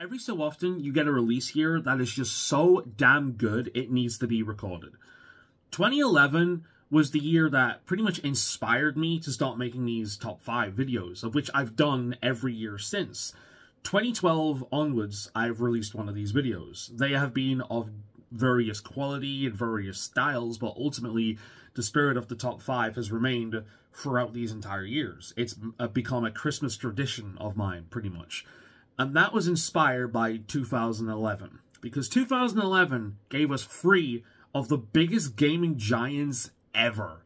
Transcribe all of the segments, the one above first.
Every so often, you get a release here that is just so damn good, it needs to be recorded. 2011 was the year that pretty much inspired me to start making these top 5 videos, of which I've done every year since. 2012 onwards, I've released one of these videos. They have been of various quality and various styles, but ultimately, the spirit of the top 5 has remained throughout these entire years. It's become a Christmas tradition of mine, pretty much. And that was inspired by 2011, because 2011 gave us 3 of the biggest gaming giants ever.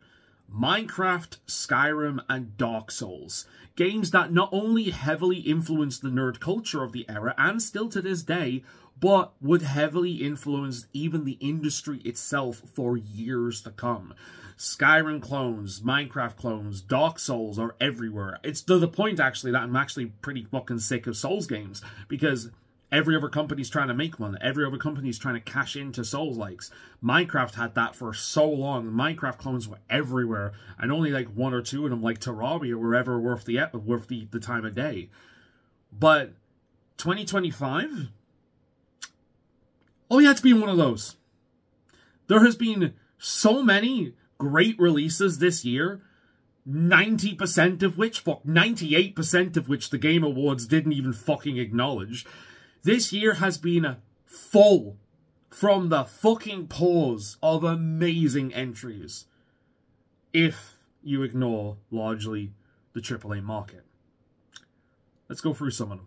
Minecraft, Skyrim, and Dark Souls. Games that not only heavily influenced the nerd culture of the era, and still to this day, but would heavily influence even the industry itself for years to come. Skyrim clones, Minecraft clones, Dark Souls are everywhere. It's to the point, actually, that I'm actually pretty fucking sick of Souls games, because every other company's trying to make one. Every other company's trying to cash into Souls-likes. Minecraft had that for so long. Minecraft clones were everywhere, and only like 1 or 2 of them, like Terraria, were ever worth the time of day. But 2025? Oh yeah, it's been one of those. There has been so many great releases this year, 90% of which, 98% of which the Game Awards didn't even fucking acknowledge. This year has been full from the fucking pause of amazing entries, if you ignore largely the AAA market. Let's go through some of them.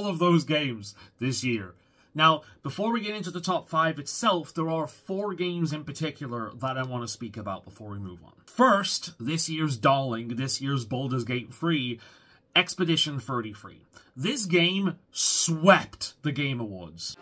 all of those games this year. Now, before we get into the top 5 itself, there are 4 games in particular that I want to speak about before we move on. First, this year's darling, this year's Baldur's Gate 3, Expedition 33. This game swept the Game Awards.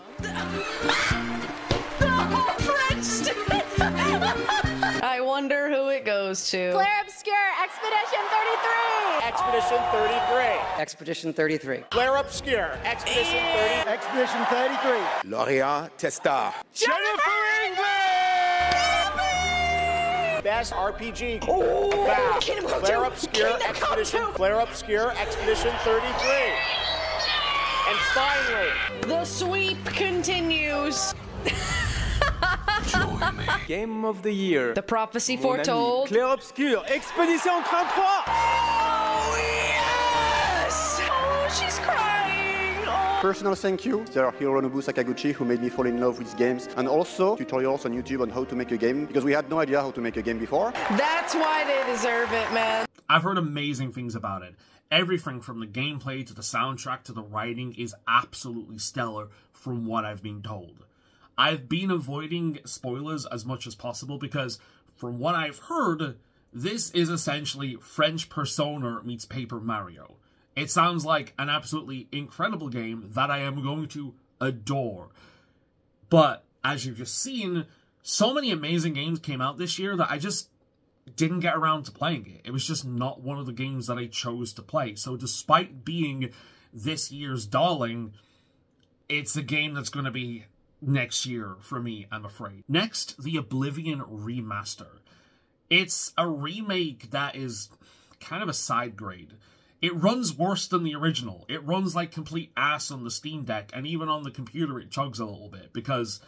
I wonder who it goes to. Flare Obscure, Expedition 33! Expedition 33. Expedition 33. Flare Obscure, Expedition 30. Expedition 33. Laureat Testa. Jennifer Ingrid! Best RPG. Flare Obscure, Expedition. Flare Obscure, Expedition 33. And finally, The sweep continues. Join me. Game of the year. The prophecy foretold. Claire Obscure. Expedition 33. Oh, yes! Oh, she's crying. Oh. Personal thank you to Hironobu Sakaguchi, who made me fall in love with games, and also tutorials on YouTube on how to make a game, because we had no idea how to make a game before. That's why they deserve it, man. I've heard amazing things about it. Everything from the gameplay to the soundtrack to the writing is absolutely stellar from what I've been told. I've been avoiding spoilers as much as possible because, from what I've heard, this is essentially French Persona meets Paper Mario. It sounds like an absolutely incredible game that I am going to adore. But, as you've just seen, so many amazing games came out this year that I just didn't get around to playing it. It was just not one of the games that I chose to play. So despite being this year's darling, it's a game that's going to be next year for me, I'm afraid. Next, the Oblivion Remaster. It's a remake that is kind of a side grade. It runs worse than the original. It runs like complete ass on the Steam Deck, and even on the computer it chugs a little bit, because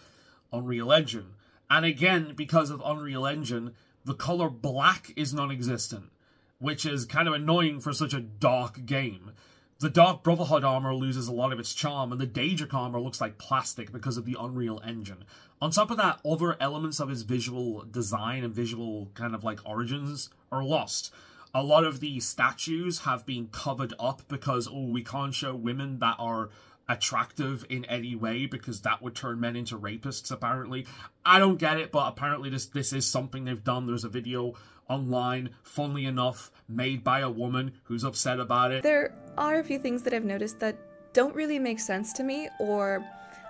Unreal Engine. And again, because of Unreal Engine, the color black is non-existent, which is kind of annoying for such a dark game. The Dark Brotherhood armor loses a lot of its charm, and the Daedric armor looks like plastic because of the Unreal Engine. On top of that, other elements of its visual design and visual kind of like origins are lost. A lot of the statues have been covered up because, oh, we can't show women that are attractive in any way because that would turn men into rapists, apparently. I don't get it, but apparently this is something they've done. There's a video online, funnily enough, made by a woman who's upset about it. There are a few things that I've noticed that don't really make sense to me, or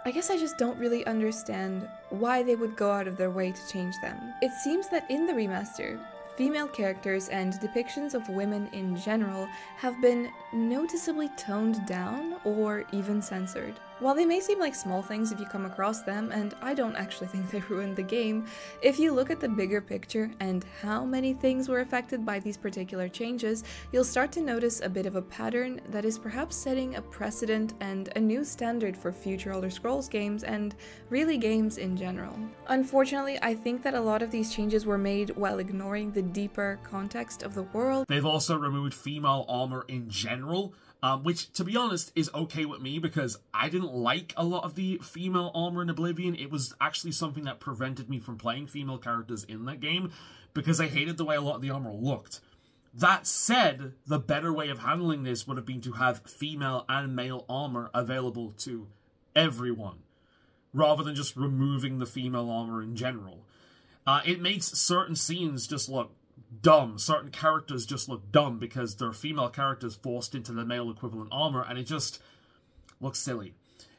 I guess I just don't really understand why they would go out of their way to change them. It seems that in the remaster, female characters and depictions of women in general have been noticeably toned down or even censored. While they may seem like small things if you come across them, and I don't actually think they ruined the game, if you look at the bigger picture and how many things were affected by these particular changes, you'll start to notice a bit of a pattern that is perhaps setting a precedent and a new standard for future Elder Scrolls games and really games in general. Unfortunately, I think that a lot of these changes were made while ignoring the deeper context of the world. They've also removed female armor in general, which, to be honest, is okay with me because I didn't like a lot of the female armor in Oblivion. It was actually something that prevented me from playing female characters in that game because I hated the way a lot of the armor looked. That said, the better way of handling this would have been to have female and male armor available to everyone, rather than just removing the female armor in general. It makes certain scenes just look dumb. Certain characters just look dumb because they're female characters forced into the male equivalent armor, and it just looks silly.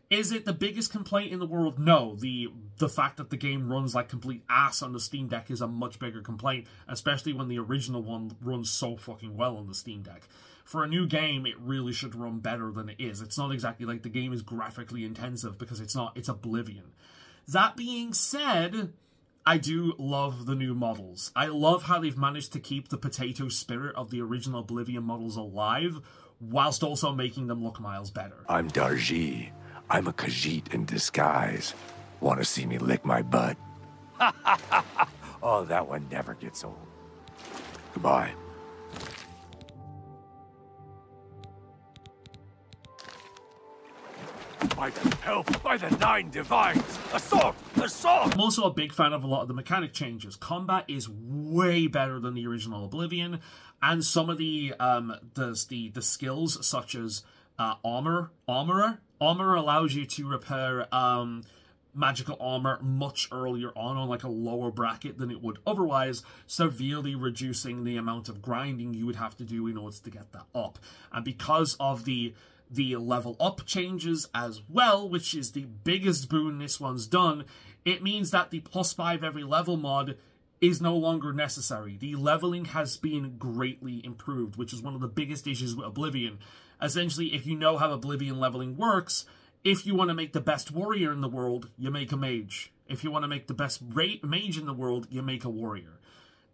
Is it the biggest complaint in the world? No. The fact that the game runs like complete ass on the Steam Deck is a much bigger complaint, especially when the original one runs so fucking well on the Steam Deck. For a new game, it really should run better than it is. It's not exactly like the game is graphically intensive because it's not. It's Oblivion. That being said, I do love the new models. I love how they've managed to keep the potato spirit of the original Oblivion models alive, whilst also making them look miles better. I'm Darji. I'm a Khajiit in disguise. Want to see me lick my butt? Oh, that one never gets old. Goodbye. By the help, by the nine divines! Assault! Assault! I'm also a big fan of a lot of the mechanic changes. Combat is way better than the original Oblivion, and some of the skills, such as Armorer. Armorer allows you to repair magical armor much earlier on like a lower bracket than it would otherwise, severely reducing the amount of grinding you would have to do in order to get that up. And because of the level up changes as well, which is the biggest boon this one's done, it means that the +5 every level mod is no longer necessary. The leveling has been greatly improved, which is one of the biggest issues with Oblivion. Essentially, if you know how Oblivion leveling works, if you want to make the best warrior in the world, you make a mage. If you want to make the best mage in the world, you make a warrior.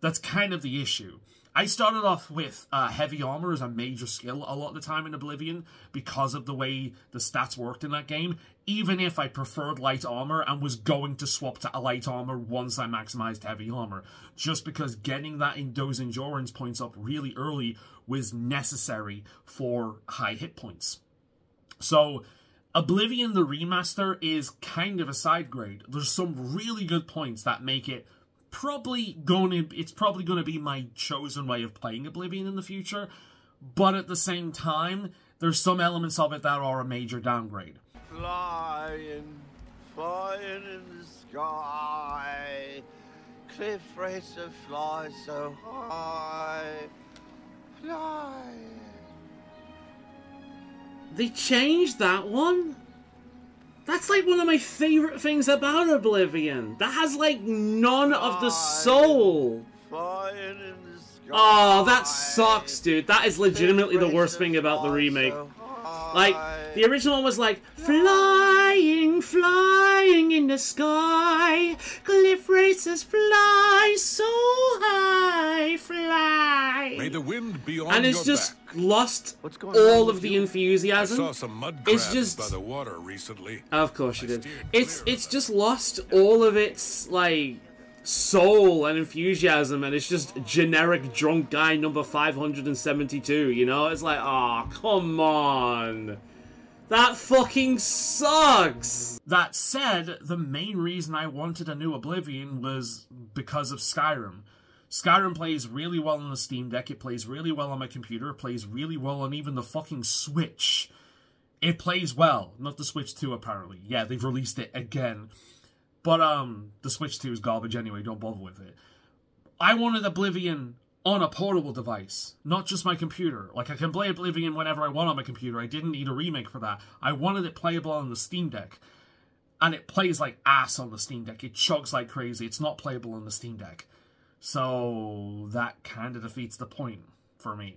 That's kind of the issue. I started off with heavy armor as a major skill a lot of the time in Oblivion because of the way the stats worked in that game, even if I preferred light armor and was going to swap to a light armor once I maximized heavy armor, just because getting those endurance points up really early was necessary for high hit points. So Oblivion the Remaster is kind of a side grade. There's some really good points that make it probably going to be my chosen way of playing Oblivion in the future, but at the same time, there's some elements of it that are a major downgrade. Flying in the sky, cliff racer fly so high, flying. They changed that one? That's like one of my favorite things about Oblivion. That has like none of the soul. Flying in the sky. Oh, that sucks, dude. That is legitimately the worst thing about the remake. Like, the original one was like, flying in the sky, cliff racers fly so high, fly. May the wind be on and it's your just back. Lost all of the enthusiasm. I saw some mud crabs it's just by the water recently. Of course you did. It's just lost all of its like soul and enthusiasm, and it's just generic drunk guy number 572, you know? It's like, oh, come on. That fucking sucks! That said, the main reason I wanted a new Oblivion was because of Skyrim. Skyrim plays really well on the Steam Deck, it plays really well on my computer, it plays really well on even the fucking Switch. It plays well. Not the Switch 2, apparently. Yeah, they've released it again. But, the Switch 2 is garbage anyway, don't bother with it. I wanted Oblivion on a portable device, not just my computer. Like, I can play Oblivion whenever I want on my computer. I didn't need a remake for that. I wanted it playable on the Steam Deck. And it plays like ass on the Steam Deck. It chugs like crazy. It's not playable on the Steam Deck. So, that kind of defeats the point for me.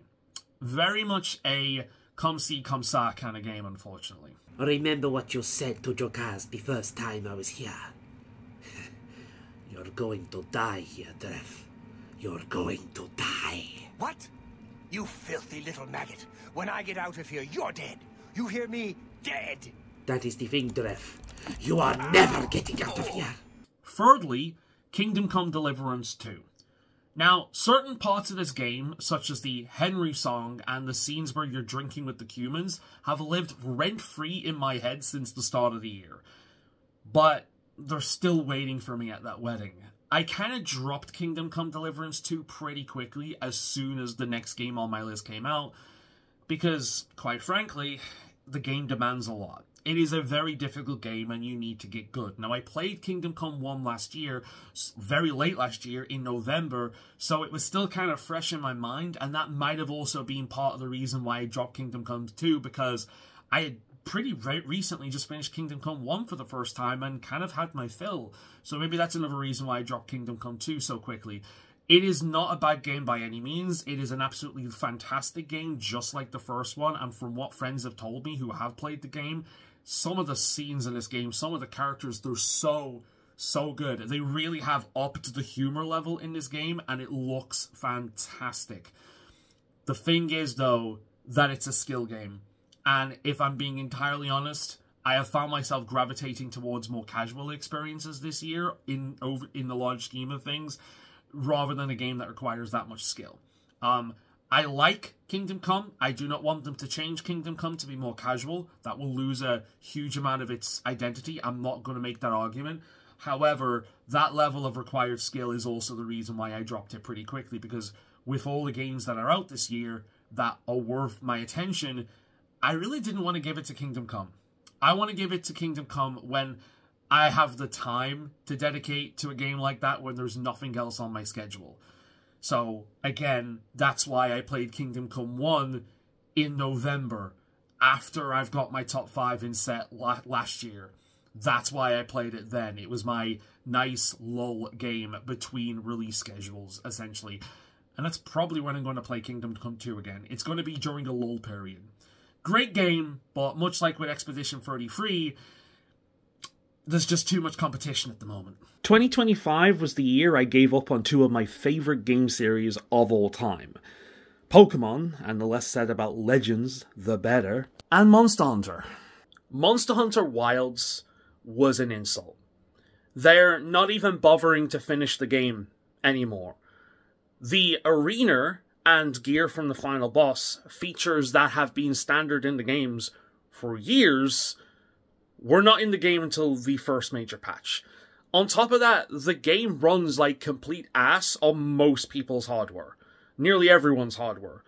Very much a come see, come saw kind of game, unfortunately. Remember what you said to Jokaz the first time I was here. You're going to die here, Dref. You're going to die. What? You filthy little maggot. When I get out of here, you're dead. You hear me? Dead. That is the thing, Dref. You are never getting out of here. Thirdly, Kingdom Come Deliverance 2. Now, certain parts of this game, such as the Henry song and the scenes where you're drinking with the Cumans, have lived rent-free in my head since the start of the year. But they're still waiting for me at that wedding. I kind of dropped Kingdom Come Deliverance 2 pretty quickly as soon as the next game on my list came out, because, quite frankly, the game demands a lot. It is a very difficult game and you need to get good. Now, I played Kingdom Come 1 last year, very late last year, in November, so it was still kind of fresh in my mind, and that might have also been part of the reason why I dropped Kingdom Come 2, because I had pretty recently just finished Kingdom Come 1 for the first time and kind of had my fill. So maybe that's another reason why I dropped Kingdom Come 2 so quickly. It is not a bad game by any means. It is an absolutely fantastic game, just like the first one. And from what friends have told me who have played the game, some of the scenes in this game, some of the characters, they're so good. They really have upped the humor level in this game, and it looks fantastic. The thing is, though, that it's a skill game. And if I'm being entirely honest, I have found myself gravitating towards more casual experiences this year in the large scheme of things, rather than a game that requires that much skill. I like Kingdom Come. I do not want them to change Kingdom Come to be more casual. That will lose a huge amount of its identity. I'm not going to make that argument. However, that level of required skill is also the reason why I dropped it pretty quickly, because with all the games that are out this year that are worth my attention, I really didn't want to give it to Kingdom Come. I want to give it to Kingdom Come when I have the time to dedicate to a game like that when there's nothing else on my schedule. So, again, that's why I played Kingdom Come 1 in November, after I've got my top 5 in set last year. That's why I played it then. It was my nice lull game between release schedules, essentially. And that's probably when I'm going to play Kingdom Come 2 again. It's going to be during a lull period. Great game, but much like with Expedition 33, there's just too much competition at the moment. 2025 was the year I gave up on two of my favourite game series of all time. Pokemon, and the less said about Legends, the better, and Monster Hunter. Monster Hunter Wilds was an insult. They're not even bothering to finish the game anymore. The arena and gear from the final boss, features that have been standard in the games for years, were not in the game until the first major patch. On top of that, the game runs like complete ass on most people's hardware. Nearly everyone's hardware.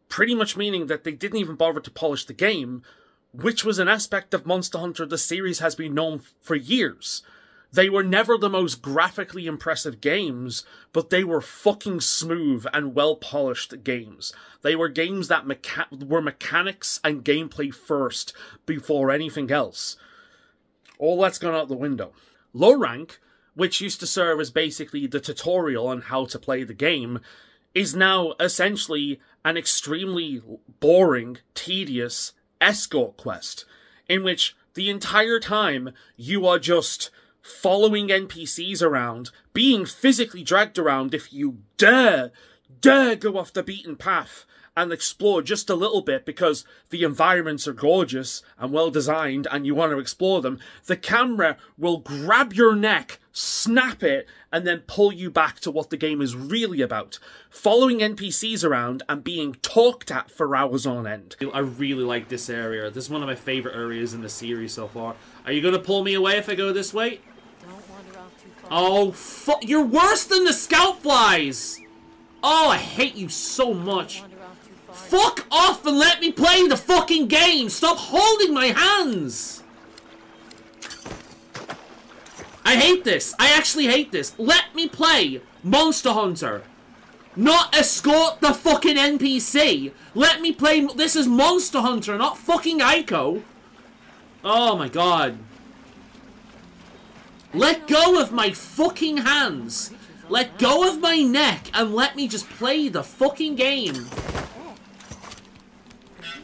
Pretty much meaning that they didn't even bother to polish the game, which was an aspect of Monster Hunter the series has been known for years. They were never the most graphically impressive games, but they were fucking smooth and well-polished games. They were games that were mechanics and gameplay first, before anything else. All that's gone out the window. Low Rank, which used to serve as basically the tutorial on how to play the game, is now essentially an extremely boring, tedious escort quest, in which the entire time you are just following NPCs around, being physically dragged around if you dare go off the beaten path and explore just a little bit because the environments are gorgeous and well designed and you want to explore them. The camera will grab your neck, snap it, and then pull you back to what the game is really about. Following NPCs around and being talked at for hours on end. I really like this area. This is one of my favourite areas in the series so far. Are you going to pull me away if I go this way? Oh, you're worse than the scout flies! Oh, I hate you so much. Fuck off and let me play the fucking game! Stop holding my hands! I hate this. I actually hate this. Let me play Monster Hunter. Not escort the fucking NPC. Let me play... This is Monster Hunter, not fucking Ico. Oh my god. Let go of my fucking hands. Let go of my neck and let me just play the fucking game.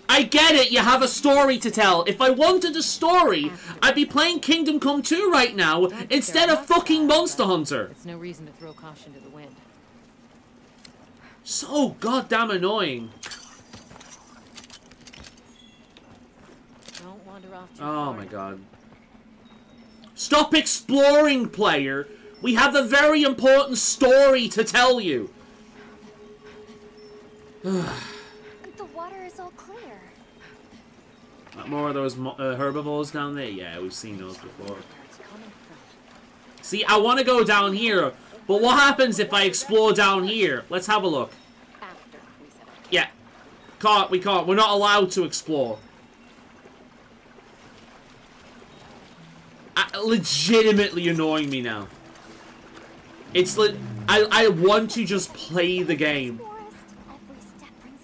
I get it, you have a story to tell. If I wanted a story, I'd be playing Kingdom Come 2 right now instead of fucking Monster Hunter. It's no reason to throw caution to the wind. So goddamn annoying. Don't wander off too Oh far. my god. Stop exploring, player. We have a very important story to tell you. The water is all clear. More of those herbivores down there? Yeah, we've seen those before. See, I want to go down here, but what happens if I explore down here? Let's have a look. Yeah. We can't. We're not allowed to explore. Legitimately annoying me now. It's like I want to just play the game.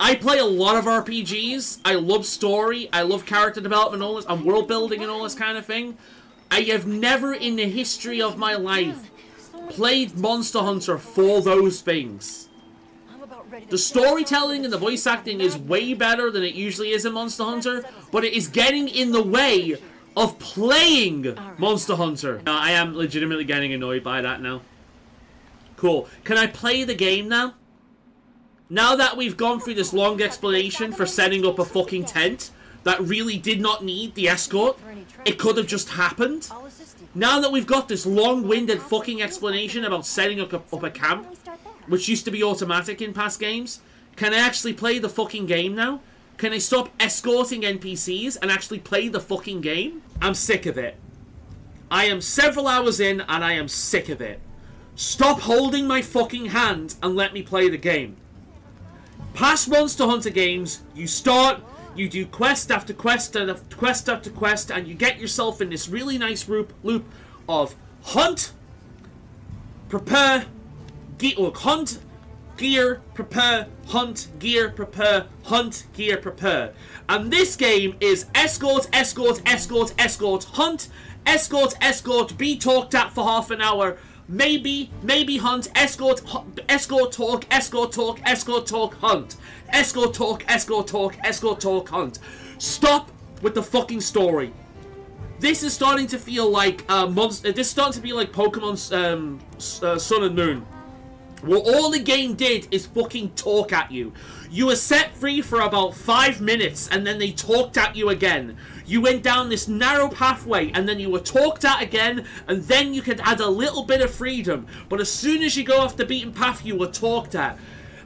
I play a lot of RPGs. I love story. I love character development, all this, and world building and all this kind of thing. I have never in the history of my life played Monster Hunter for those things. The storytelling and the voice acting is way better than it usually is in Monster Hunter, but it is getting in the way of playing Monster Hunter. I am legitimately getting annoyed by that now. Cool. Can I play the game now? Now that we've gone through this long explanation for setting up a fucking tent that really did not need the escort, it could have just happened. Now that we've got this long-winded fucking explanation about setting up a camp, which used to be automatic in past games, can I actually play the fucking game now? Can I stop escorting NPCs and actually play the fucking game? I'm sick of it. I am several hours in and I am sick of it. Stop holding my fucking hand and let me play the game. Past Monster Hunter games, you start, You do quest after quest and quest after quest, and you get yourself in this really nice loop of hunt, prepare, hunt, gear, prepare, hunt, gear, prepare, hunt, gear, prepare. And this game is escort, escort, escort, escort, hunt, escort, escort, be talked at for half an hour, maybe hunt, escort, escort talk, escort talk, escort talk, hunt, escort talk, escort talk, escort talk, hunt. Stop with the fucking story. This is starting to feel like this is starting to be like Pokemon Sun and Moon, where all the game did is fucking talk at you. You were set free for about 5 minutes, and then they talked at you again. You went down this narrow pathway, and then you were talked at again, and then you could add a little bit of freedom. But as soon as you go off the beaten path, you were talked at.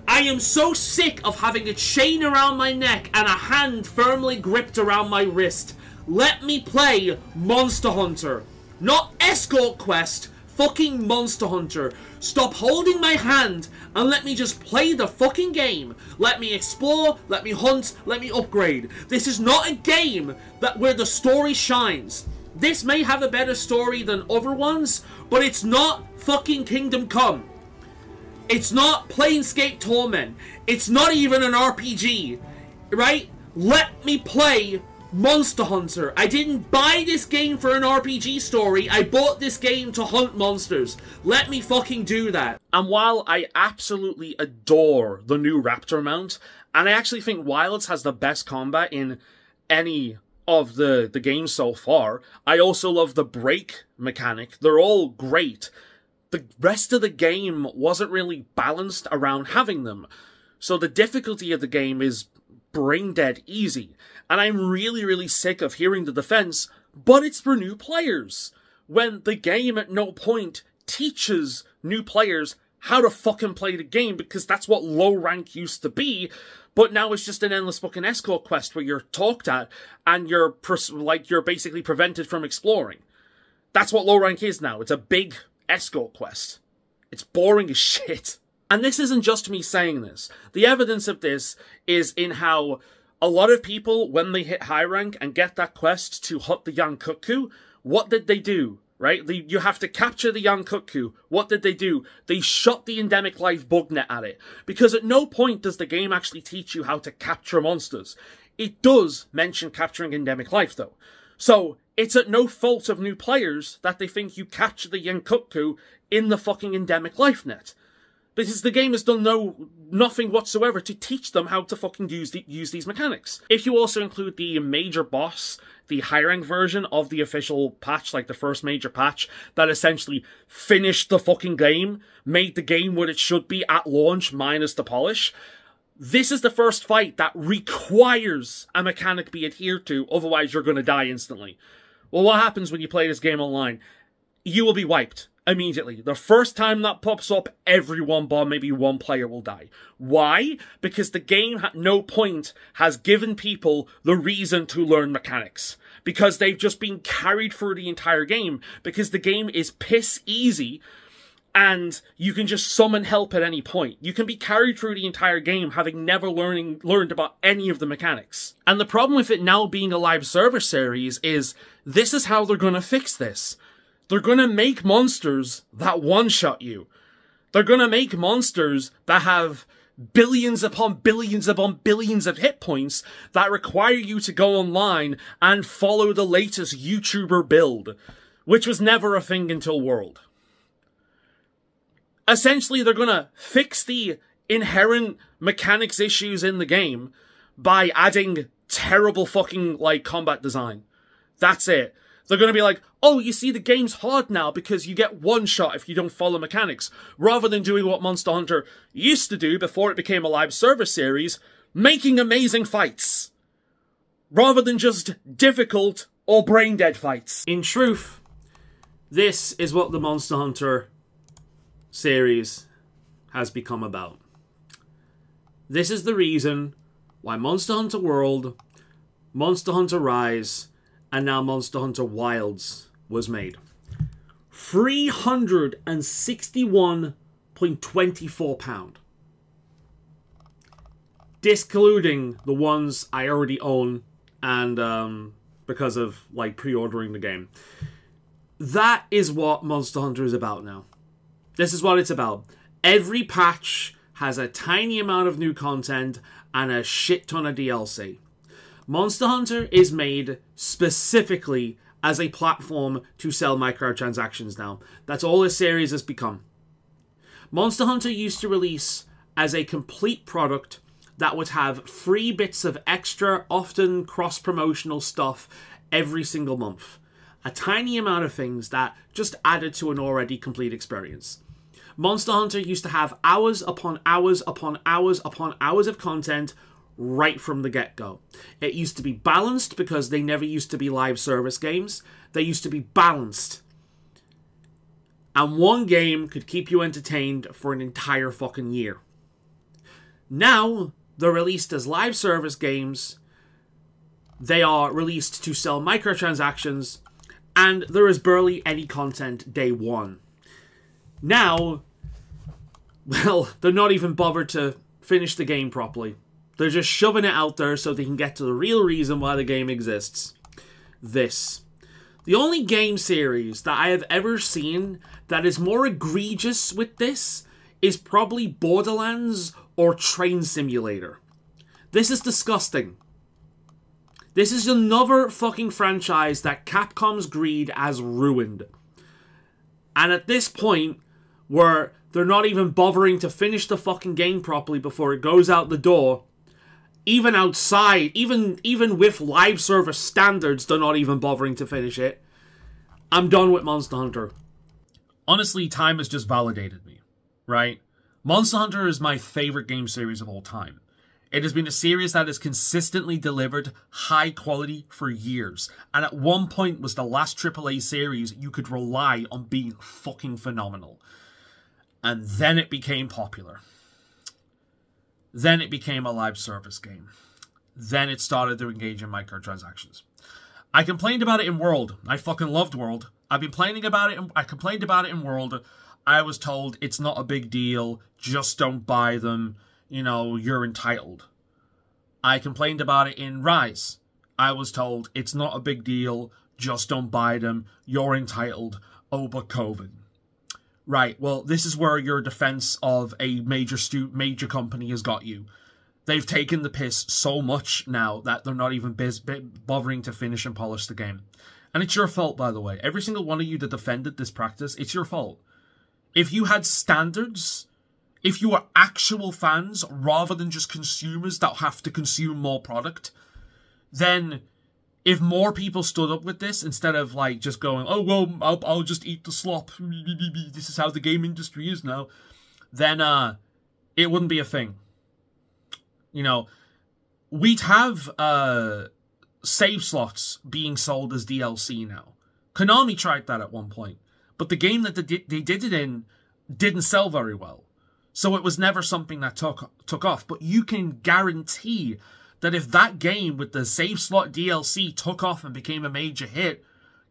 I am so sick of having a chain around my neck and a hand firmly gripped around my wrist. Let me play Monster Hunter. Not Escort Quest, fucking Monster Hunter. Stop holding my hand and let me just play the fucking game. Let me explore, let me hunt, let me upgrade. This is not a game where the story shines. This may have a better story than other ones, but it's not fucking Kingdom Come. It's not Planescape Torment. It's not even an RPG, right? Let me play Monster Hunter. I didn't buy this game for an RPG story. I bought this game to hunt monsters. Let me fucking do that. And while I absolutely adore the new Raptor mount, and I actually think Wilds has the best combat in any of the games so far, I also love the break mechanic. They're all great. The rest of the game wasn't really balanced around having them. So the difficulty of the game is brain dead easy. And I'm really, really sick of hearing the defense, but it's for new players, when the game at no point teaches new players how to fucking play the game, because that's what low rank used to be, but now it's just an endless fucking escort quest where you're talked at and you're basically prevented from exploring. That's what low rank is now. It's a big escort quest. It's boring as shit. And this isn't just me saying this. The evidence of this is in how a lot of people, when they hit high rank and get that quest to hunt the young cuckoo, what did they do? Right? You have to capture the young cuckoo. What did they do? They shot the endemic life bug net at it. Because at no point does the game actually teach you how to capture monsters. It does mention capturing endemic life, though. So, it's at no fault of new players that they think you capture the young cuckoo in the fucking endemic life net. Because the game has done nothing whatsoever to teach them how to fucking use these mechanics. If you also include the major boss, the high rank version of the official patch, like the first major patch, that essentially finished the fucking game, made the game what it should be at launch minus the polish, this is the first fight that requires a mechanic be adhered to, otherwise you're going to die instantly. Well, what happens when you play this game online? You will be wiped immediately. The first time that pops up, everyone bar maybe one player will die. Why? Because the game at no point has given people the reason to learn mechanics. Because they've just been carried through the entire game. Because the game is piss easy, and you can just summon help at any point. You can be carried through the entire game having never learned about any of the mechanics. And the problem with it now being a live server series is, this is how they're gonna fix this. They're gonna make monsters that one-shot you. They're gonna make monsters that have billions upon billions upon billions of hit points that require you to go online and follow the latest YouTuber build, which was never a thing until World. Essentially, they're gonna fix the inherent mechanics issues in the game by adding terrible fucking, combat design. That's it. They're gonna be like, oh, you see, the game's hard now because you get one shot if you don't follow mechanics, rather than doing what Monster Hunter used to do before it became a live server series, making amazing fights. Rather than just difficult or brain-dead fights. In truth, this is what the Monster Hunter series has become about. This is the reason why Monster Hunter World, Monster Hunter Rise, and now Monster Hunter Wilds was made. £361.24. discluding the ones I already own and because of like pre-ordering the game. That is what Monster Hunter is about now. This is what it's about. Every patch has a tiny amount of new content and a shit ton of DLC. Monster Hunter is made specifically as a platform to sell microtransactions now. That's all this series has become. Monster Hunter used to release as a complete product that would have free bits of extra, often cross-promotional stuff every single month. A tiny amount of things that just added to an already complete experience. Monster Hunter used to have hours upon hours upon hours upon hours of content right from the get-go. It used to be balanced because they never used to be live service games. They used to be balanced. And one game could keep you entertained for an entire fucking year. Now, they're released as live service games. They are released to sell microtransactions. And there is barely any content day one. Now, well, they're not even bothered to finish the game properly. They're just shoving it out there so they can get to the real reason why the game exists. This. The only game series that I have ever seen that is more egregious with this is probably Borderlands or Train Simulator. This is disgusting. This is another fucking franchise that Capcom's greed has ruined. And at this point, where they're not even bothering to finish the fucking game properly before it goes out the door, even outside, even with live service standards, they're not even bothering to finish it. I'm done with Monster Hunter. Honestly, time has just validated me, right? Monster Hunter is my favorite game series of all time. It has been a series that has consistently delivered high quality for years, and at one point was the last AAA series you could rely on being fucking phenomenal. And then it became popular. Then it became a live service game. Then it started to engage in microtransactions. I complained about it in World. I fucking loved World. I've been complaining about it. I complained about it in World. I was told it's not a big deal. Just don't buy them. You know, you're entitled. I complained about it in Rise. I was told it's not a big deal. Just don't buy them. You're entitled. Oh, but COVID. Right, well, this is where your defense of a major company has got you. They've taken the piss so much now that they're not even bothering to finish and polish the game. And it's your fault, by the way. Every single one of you that defended this practice, it's your fault. If you had standards, if you were actual fans rather than just consumers that have to consume more product, then if more people stood up with this instead of like just going, oh, well, I'll just eat the slop. This is how the game industry is now. Then it wouldn't be a thing. You know, we'd have save slots being sold as DLC now. Konami tried that at one point. But the game that they did it in didn't sell very well. So it was never something that took off. But you can guarantee that if that game with the save slot DLC took off and became a major hit,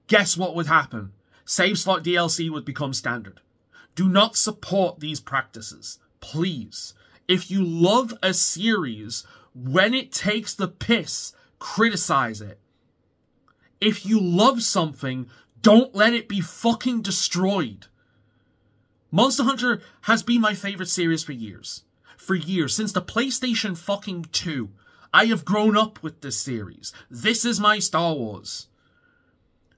guess what would happen? Save slot DLC would become standard. Do not support these practices. Please. If you love a series, when it takes the piss, criticize it. If you love something, don't let it be fucking destroyed. Monster Hunter has been my favorite series for years. For years. Since the PlayStation fucking 2. I have grown up with this series. This is my Star Wars.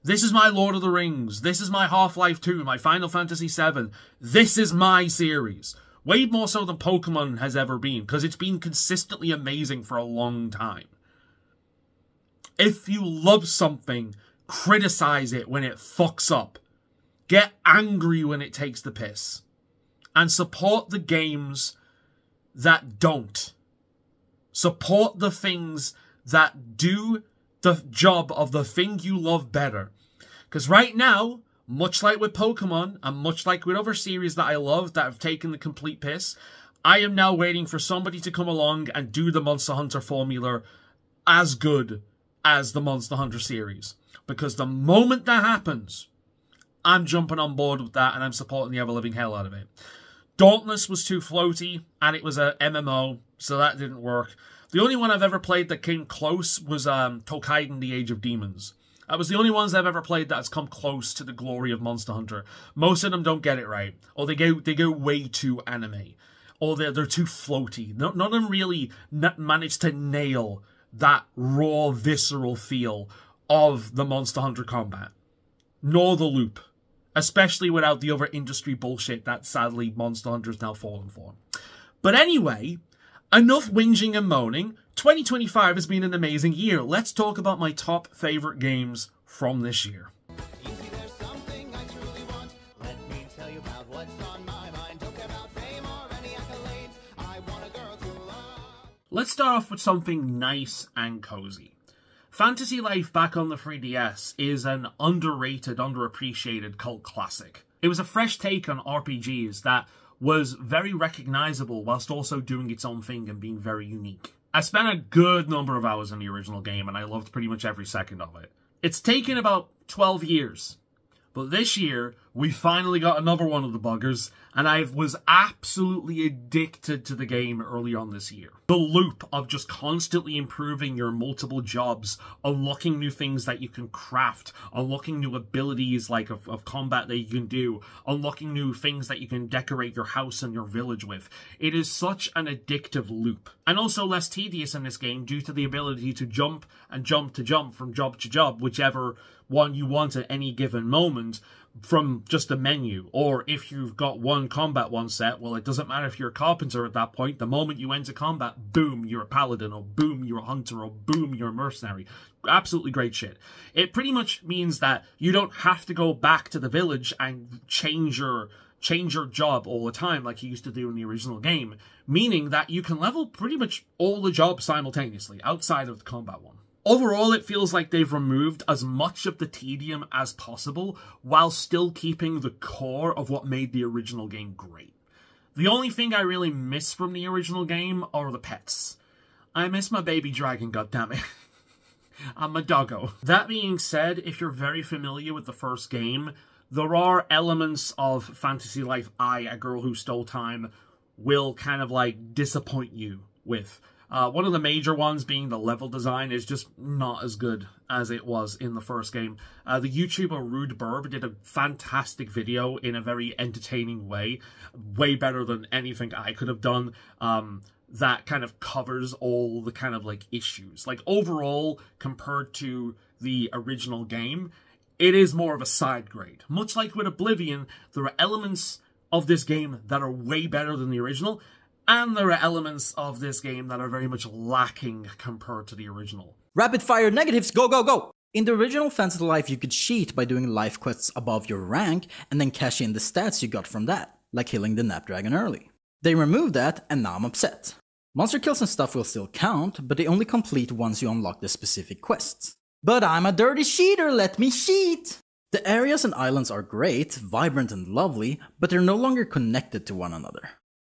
This is my Lord of the Rings. This is my Half-Life 2, my Final Fantasy 7. This is my series. Way more so than Pokemon has ever been, because it's been consistently amazing for a long time. If you love something, criticize it when it fucks up. Get angry when it takes the piss. And support the games that don't. Support the things that do the job of the thing you love better. Because right now, much like with Pokemon, and much like with other series that I love that have taken the complete piss, I am now waiting for somebody to come along and do the Monster Hunter formula as good as the Monster Hunter series. Because the moment that happens, I'm jumping on board with that and I'm supporting the ever-living hell out of it. Dauntless was too floaty, and it was a MMO, so that didn't work. The only one I've ever played that came close was Tolkien The Age of Demons. That was the only ones I've ever played that's come close to the glory of Monster Hunter. Most of them don't get it right, or they go way too anime, or they're too floaty. None of them really manage to nail that raw, visceral feel of the Monster Hunter combat, nor the loop, especially without the other industry bullshit that sadly Monster Hunter's now fallen for. But anyway, enough whinging and moaning. 2025 has been an amazing year. Let's talk about my top favorite games from this year. Let's start off with something nice and cozy. Fantasy Life back on the 3DS is an underrated, underappreciated cult classic. It was a fresh take on RPGs that was very recognizable whilst also doing its own thing and being very unique. I spent a good number of hours in the original game and I loved pretty much every second of it. It's taken about 12 years, but this year we finally got another one of the buggers, and I was absolutely addicted to the game early on this year. The loop of just constantly improving your multiple jobs, unlocking new things that you can craft, unlocking new abilities like of combat that you can do, unlocking new things that you can decorate your house and your village with. It is such an addictive loop. And also less tedious in this game due to the ability to jump and jump to jump from job to job, whichever one you want at any given moment, from just a menu. Or if you've got one combat one set, well, it doesn't matter if you're a carpenter at that point. The moment you enter combat, boom, you're a paladin, or boom, you're a hunter, or boom, you're a mercenary. Absolutely great shit. It pretty much means that you don't have to go back to the village and change your job all the time like you used to do in the original game, meaning that you can level pretty much all the jobs simultaneously outside of the combat one. Overall, it feels like they've removed as much of the tedium as possible while still keeping the core of what made the original game great. The only thing I really miss from the original game are the pets. I miss my baby dragon, goddammit. And my doggo. That being said, if you're very familiar with the first game, there are elements of Fantasy Life I, A Girl Who Stole Time, will kind of like disappoint you with. One of the major ones being the level design is just not as good as it was in the first game. The YouTuber Rude Burb did a fantastic video in a very entertaining way better than anything I could have done, that kind of covers all the kind of like issues. Like overall, compared to the original game, it is more of a side grade. Much like with Oblivion, there are elements of this game that are way better than the original, and there are elements of this game that are very much lacking compared to the original. Rapid fire negatives, go, go, go! In the original Fantasy Life, you could cheat by doing life quests above your rank and then cash in the stats you got from that, like killing the Napdragon early. They removed that, and now I'm upset. Monster kills and stuff will still count, but they only complete once you unlock the specific quests. But I'm a dirty cheater, let me cheat! The areas and islands are great, vibrant and lovely, but they're no longer connected to one another.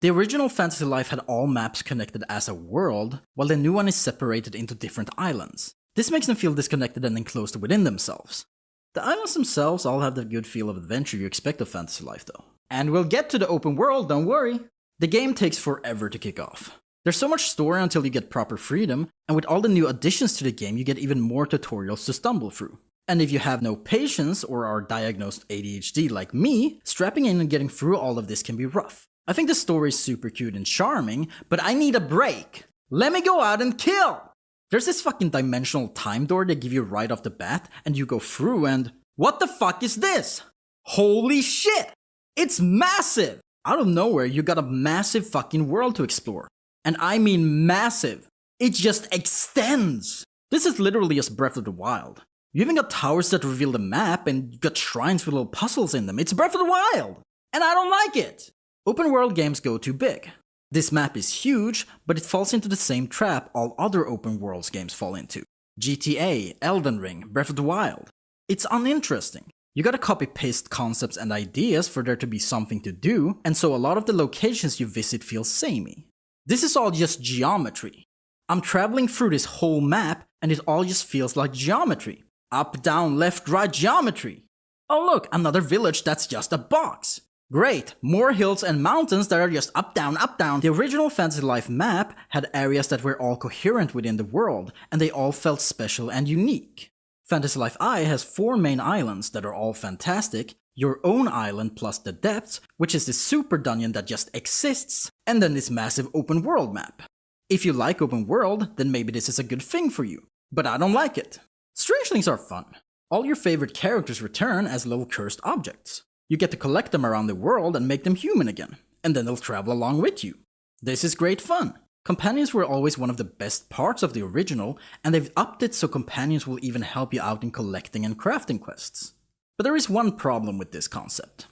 The original Fantasy Life had all maps connected as a world, while the new one is separated into different islands. This makes them feel disconnected and enclosed within themselves. The islands themselves all have the good feel of adventure you expect of Fantasy Life though. And we'll get to the open world, don't worry! The game takes forever to kick off. There's so much story until you get proper freedom, and with all the new additions to the game you get even more tutorials to stumble through. And if you have no patience or are diagnosed ADHD like me, strapping in and getting through all of this can be rough. I think the story is super cute and charming, but I need a break. Let me go out and kill! There's this fucking dimensional time door they give you right off the bat, and you go through and... What the fuck is this? Holy shit! It's massive! Out of nowhere, you got a massive fucking world to explore. And I mean massive. It just extends! This is literally just Breath of the Wild. You even got towers that reveal the map, and you got shrines with little puzzles in them. It's Breath of the Wild! And I don't like it! Open world games go too big. This map is huge, but it falls into the same trap all other open worlds games fall into. GTA, Elden Ring, Breath of the Wild. It's uninteresting. You gotta copy-paste concepts and ideas for there to be something to do, and so a lot of the locations you visit feel samey. This is all just geometry. I'm traveling through this whole map, and it all just feels like geometry. Up, down, left, right geometry. Oh look, another village that's just a box. Great! More hills and mountains that are just up, down, up, down. The original Fantasy Life map had areas that were all coherent within the world, and they all felt special and unique. Fantasy Life I has 4 main islands that are all fantastic, your own island plus the depths, which is the super dungeon that just exists, and then this massive open world map. If you like open world, then maybe this is a good thing for you. But I don't like it. Strangelings are fun. All your favorite characters return as little cursed objects. You get to collect them around the world and make them human again, and then they'll travel along with you. This is great fun. Companions were always one of the best parts of the original, and they've upped it so companions will even help you out in collecting and crafting quests. But there is one problem with this concept.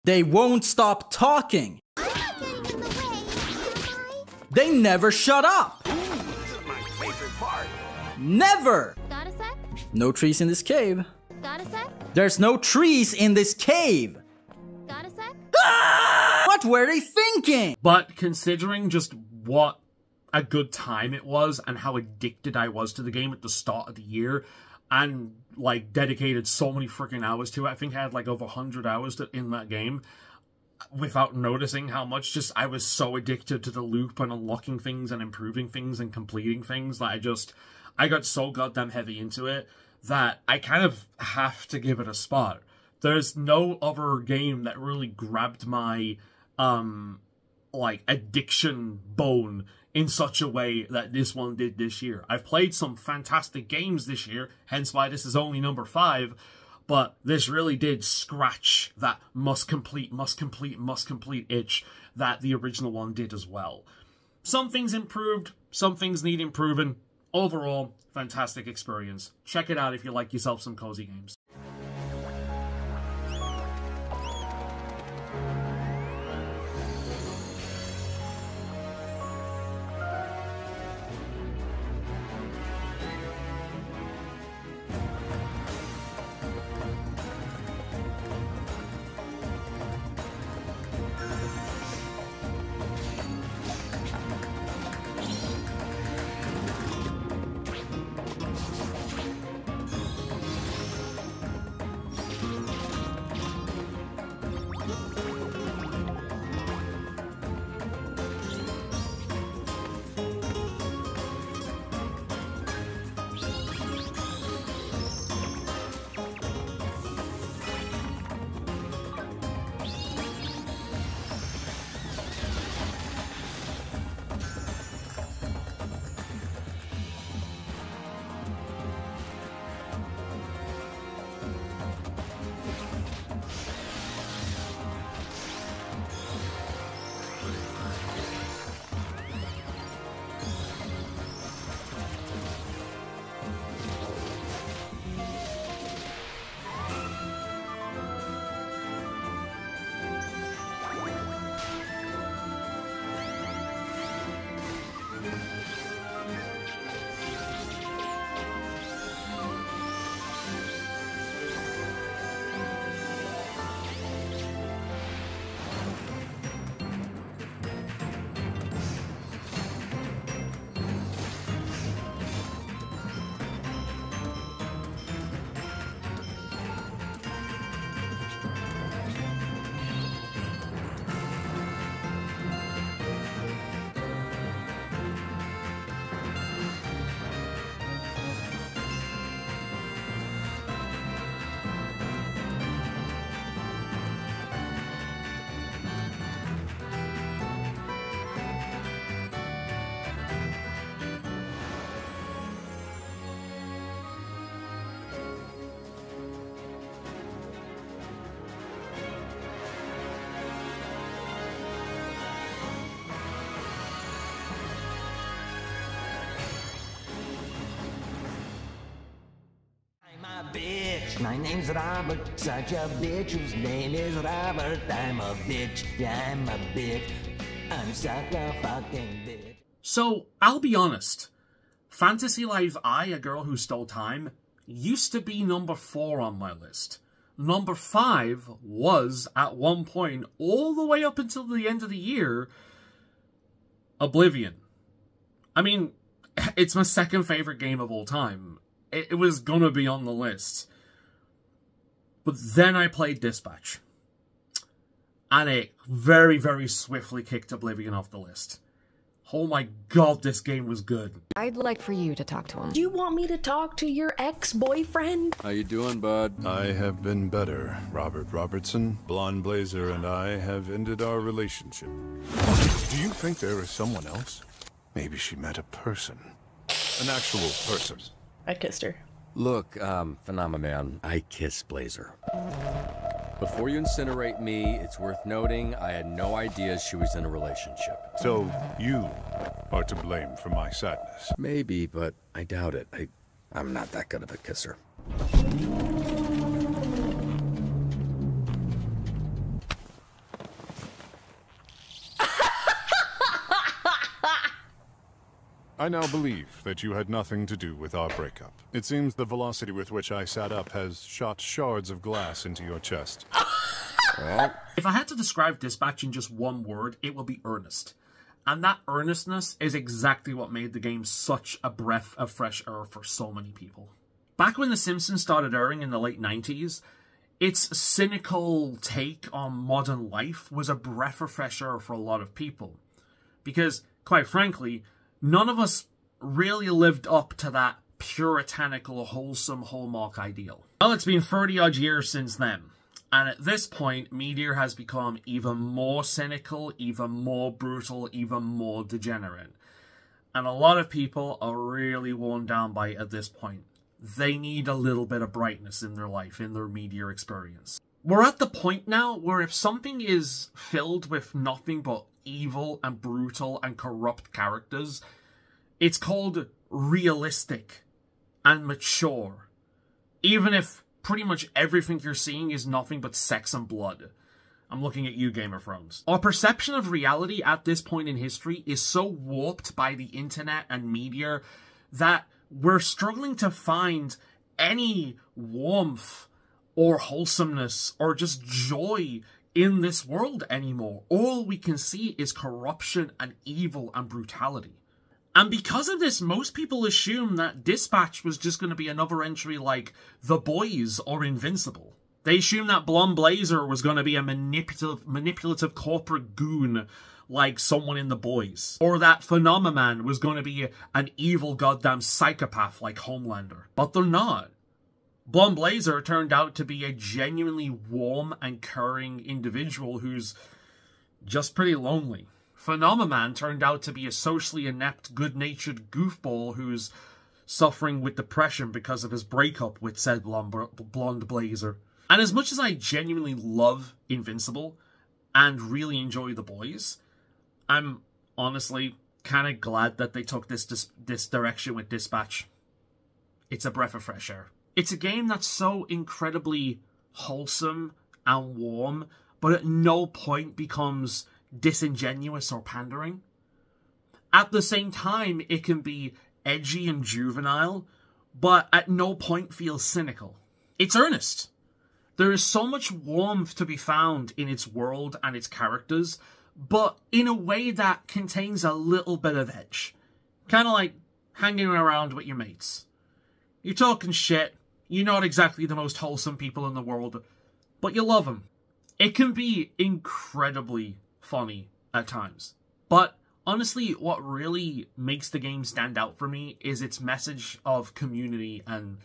They won't stop talking! They never shut up! Ooh, this is my favorite part. Never! Got a sec? No trees in this cave. Got a sec? There's no trees in this cave! Got a sec? What were they thinking? But considering just what a good time it was and how addicted I was to the game at the start of the year, and like dedicated so many freaking hours to it, I think I had like over 100 hours in that game, without noticing how much just I was so addicted to the loop and unlocking things and improving things and completing things that I got so goddamn heavy into it that I kind of have to give it a spot. There's no other game that really grabbed my like addiction bone in such a way that this one did this year. I've played some fantastic games this year, hence why this is only number 5, but this really did scratch that must complete itch that the original one did as well. Some things improved, some things need improving. Overall, fantastic experience. Check it out if you like yourself some cozy games. Bitch, my name's Robert, such a bitch whose name is Robert. I'm a bitch, yeah, I'm a bitch. I'm such a fucking bitch. So, I'll be honest. Fantasy Life I, A Girl Who Stole Time, used to be number 4 on my list. Number 5 was, at one point, all the way up until the end of the year, Oblivion. I mean, it's my second favorite game of all time. It was gonna be on the list. But then I played Dispatch. and it very, very swiftly kicked Oblivion off the list. Oh my god, this game was good. I'd like for you to talk to him. Do you want me to talk to your ex-boyfriend? How you doing, bud? I have been better. Robert Robertson, Blonde Blazer, and I have ended our relationship. Do you think there is someone else? Maybe she met a person. An actual person. I kissed her. Look, Phenomenon, I kiss Blazer. Before you incinerate me, it's worth noting I had no idea she was in a relationship. So, you are to blame for my sadness. Maybe, but I doubt it. I'm not that good of a kisser. I now believe that you had nothing to do with our breakup. It seems the velocity with which I sat up has shot shards of glass into your chest. Well, if I had to describe Dispatch in just one word, it would be earnest. And that earnestness is exactly what made the game such a breath of fresh air for so many people. Back when The Simpsons started airing in the late 90s, its cynical take on modern life was a breath of fresh air for a lot of people. Because, quite frankly, none of us really lived up to that puritanical, wholesome hallmark ideal. Well, it's been 30-odd years since then. And at this point, media has become even more cynical, even more brutal, even more degenerate. And a lot of people are really worn down by it at this point. They need a little bit of brightness in their life, in their media experience. We're at the point now where if something is filled with nothing but evil and brutal and corrupt characters, it's called realistic and mature. Even if pretty much everything you're seeing is nothing but sex and blood. I'm looking at you, Game of Thrones. Our perception of reality at this point in history is so warped by the internet and media that we're struggling to find any warmth or wholesomeness or just joy in this world anymore. All we can see is corruption and evil and brutality. And because of this, most people assume that Dispatch was just going to be another entry like The Boys or Invincible. They assume that Blonde Blazer was going to be a manipulative corporate goon like someone in The Boys. Or that Phenomenon was going to be an evil goddamn psychopath like Homelander. But they're not. Blonde Blazer turned out to be a genuinely warm and caring individual who's just pretty lonely. Phenomenon turned out to be a socially inept, good-natured goofball who's suffering with depression because of his breakup with said Blonde Blazer. And as much as I genuinely love Invincible and really enjoy The Boys, I'm honestly kind of glad that they took this direction with Dispatch. It's a breath of fresh air. It's a game that's so incredibly wholesome and warm, but at no point becomes disingenuous or pandering. At the same time, it can be edgy and juvenile, but at no point feels cynical. It's earnest. There is so much warmth to be found in its world and its characters, but in a way that contains a little bit of edge. Kind of like hanging around with your mates. You're talking shit, you're not exactly the most wholesome people in the world, but you love them. It can be incredibly funny at times. But honestly, what really makes the game stand out for me is its message of community and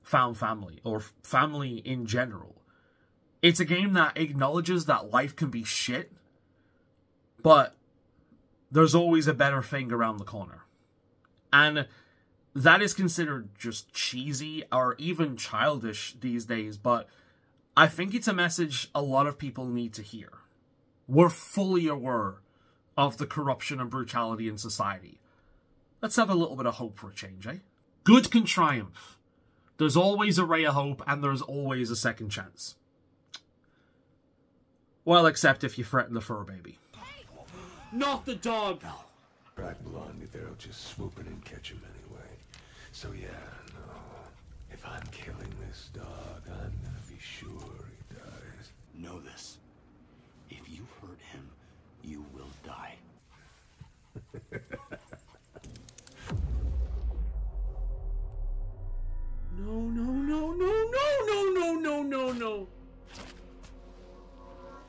found family, or family in general. It's a game that acknowledges that life can be shit, but there's always a better thing around the corner. And that is considered just cheesy or even childish these days, but I think it's a message a lot of people need to hear. We're fully aware of the corruption and brutality in society. Let's have a little bit of hope for a change, eh? Good can triumph. There's always a ray of hope, and there's always a second chance. Well, except if you threaten the fur baby. Not the dog! Right, Blondie, they'll just swoop in and catch him anyway. So yeah, no. If I'm killing this dog, I'm gonna be sure he dies. Know this. If you hurt him, you will die. No, no, no, no, no, no, no, no, no, no.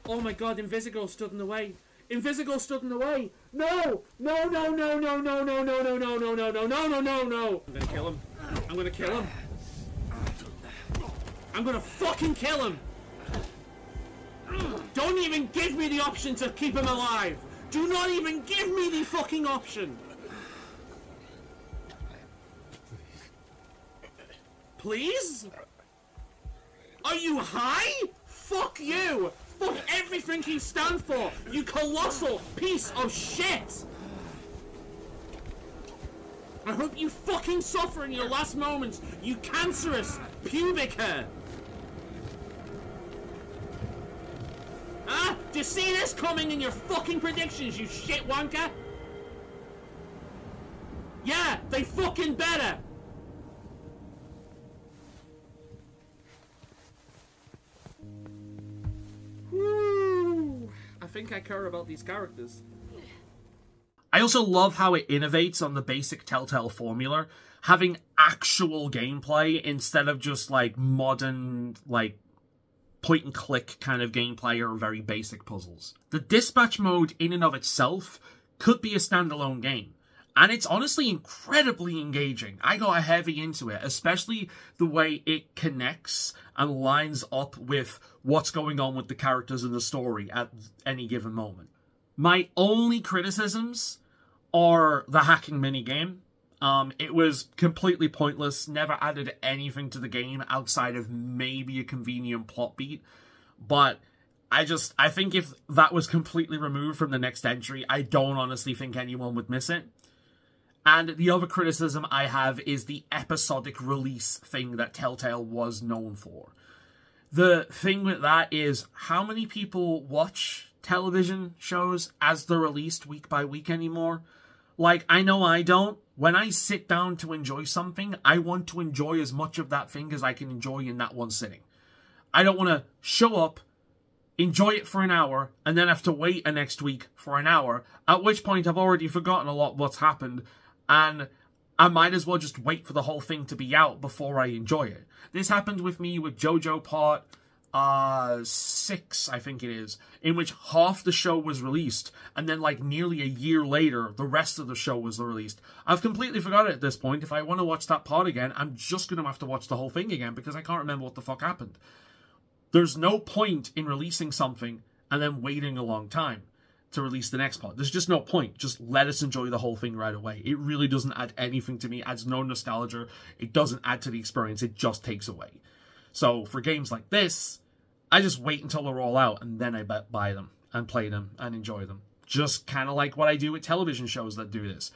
Oh my god, Invisigo stood in the way. Invisigo stood in the way. No! No, no, no, no, no, no, no, no, no, no, no, no, no, no, no, no. I'm gonna kill him. I'm gonna kill him. I'm gonna fucking kill him. Don't even give me the option to keep him alive. Do not even give me the fucking option. Please? Are you high? Fuck you. Fuck everything you stand for, you colossal piece of shit! I hope you fucking suffer in your last moments, you cancerous pubic hair! Ah? Do you see this coming in your fucking predictions, you shit wanker? Yeah, they fucking better! I think I care about these characters. I also love how it innovates on the basic Telltale formula, having actual gameplay instead of just like modern, like point and click kind of gameplay or very basic puzzles. The dispatch mode in and of itself could be a standalone game. And it's honestly incredibly engaging. I got heavy into it, especially the way it connects and lines up with what's going on with the characters in the story at any given moment. My only criticisms are the hacking minigame. It was completely pointless, never added anything to the game outside of maybe a convenient plot beat. But I think if that was completely removed from the next entry, I don't honestly think anyone would miss it. And the other criticism I have is the episodic release thing that Telltale was known for. The thing with that is, how many people watch television shows as they're released week by week anymore? Like, I know I don't. When I sit down to enjoy something, I want to enjoy as much of that thing as I can enjoy in that one sitting. I don't want to show up, enjoy it for an hour, and then have to wait a next week for an hour, at which point I've already forgotten a lot of what's happened, and I might as well just wait for the whole thing to be out before I enjoy it. This happened with me with JoJo Part 6, I think it is, in which half the show was released, and then like nearly a year later, the rest of the show was released. I've completely forgotten at this point. If I want to watch that part again, I'm just going to have to watch the whole thing again, because I can't remember what the fuck happened. There's no point in releasing something and then waiting a long time to release the next part. There's just no point. Just let us enjoy the whole thing right away. It really doesn't add anything to me. It adds no nostalgia. It doesn't add to the experience. It just takes away. So for games like this, I just wait until they're all out and then I buy them and play them and enjoy them. Just kind of like what I do with television shows that do this.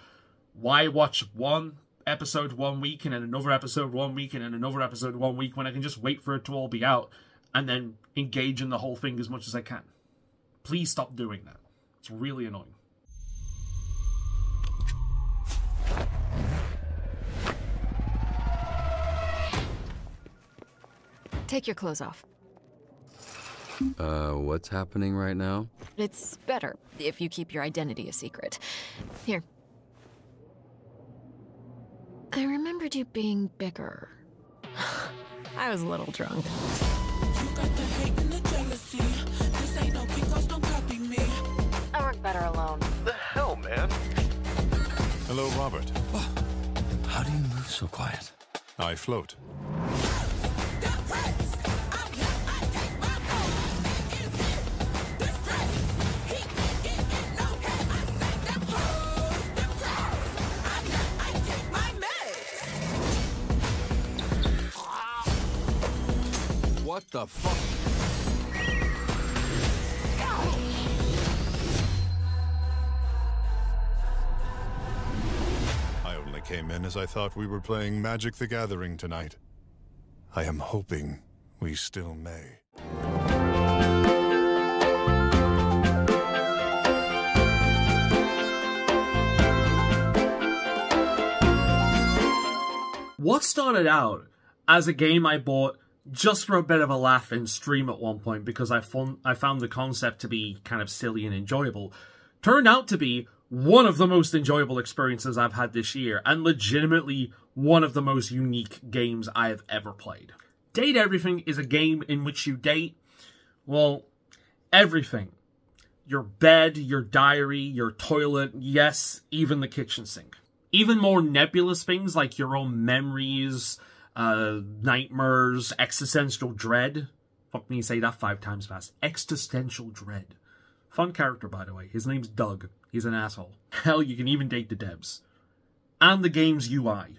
Why watch one episode 1 week and then another episode 1 week and then another episode 1 week when I can just wait for it to all be out and then engage in the whole thing as much as I can? Please stop doing that. It's really annoying. Take your clothes off. What's happening right now? It's better if you keep your identity a secret. Here. I remembered you being bigger. I was a little drunk. I work better alone. The hell, man? Hello, Robert. How do you move so quiet? I float. What the fuck? I only came in as I thought we were playing Magic the Gathering tonight. I am hoping we still may. What started out as a game I bought just for a bit of a laugh in stream at one point because I found the concept to be kind of silly and enjoyable, turned out to be one of the most enjoyable experiences I've had this year, and legitimately one of the most unique games I have ever played. Date Everything is a game in which you date, well, Everything. Your bed, your diary, your toilet, yes, even the kitchen sink. Even more nebulous things like your own memories, nightmares, existential dread. Fuck me, say that 5 times fast. Existential dread. Fun character, by the way. His name's Doug. He's an asshole. Hell, you can even date the devs. And the game's UI.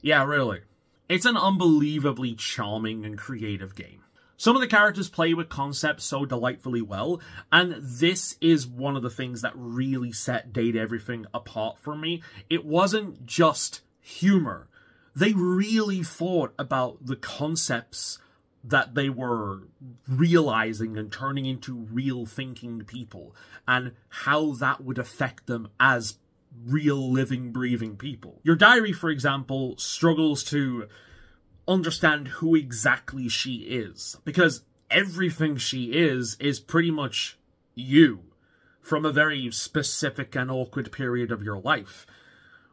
Yeah, really. It's an unbelievably charming and creative game. Some of the characters play with concepts so delightfully well, and this is one of the things that really set Date Everything apart for me. It wasn't just humor. They really thought about the concepts that they were realizing and turning into real thinking people, and how that would affect them as real living, breathing people. Your diary, for example, struggles to understand who exactly she is, because everything she is pretty much you, from a very specific and awkward period of your life.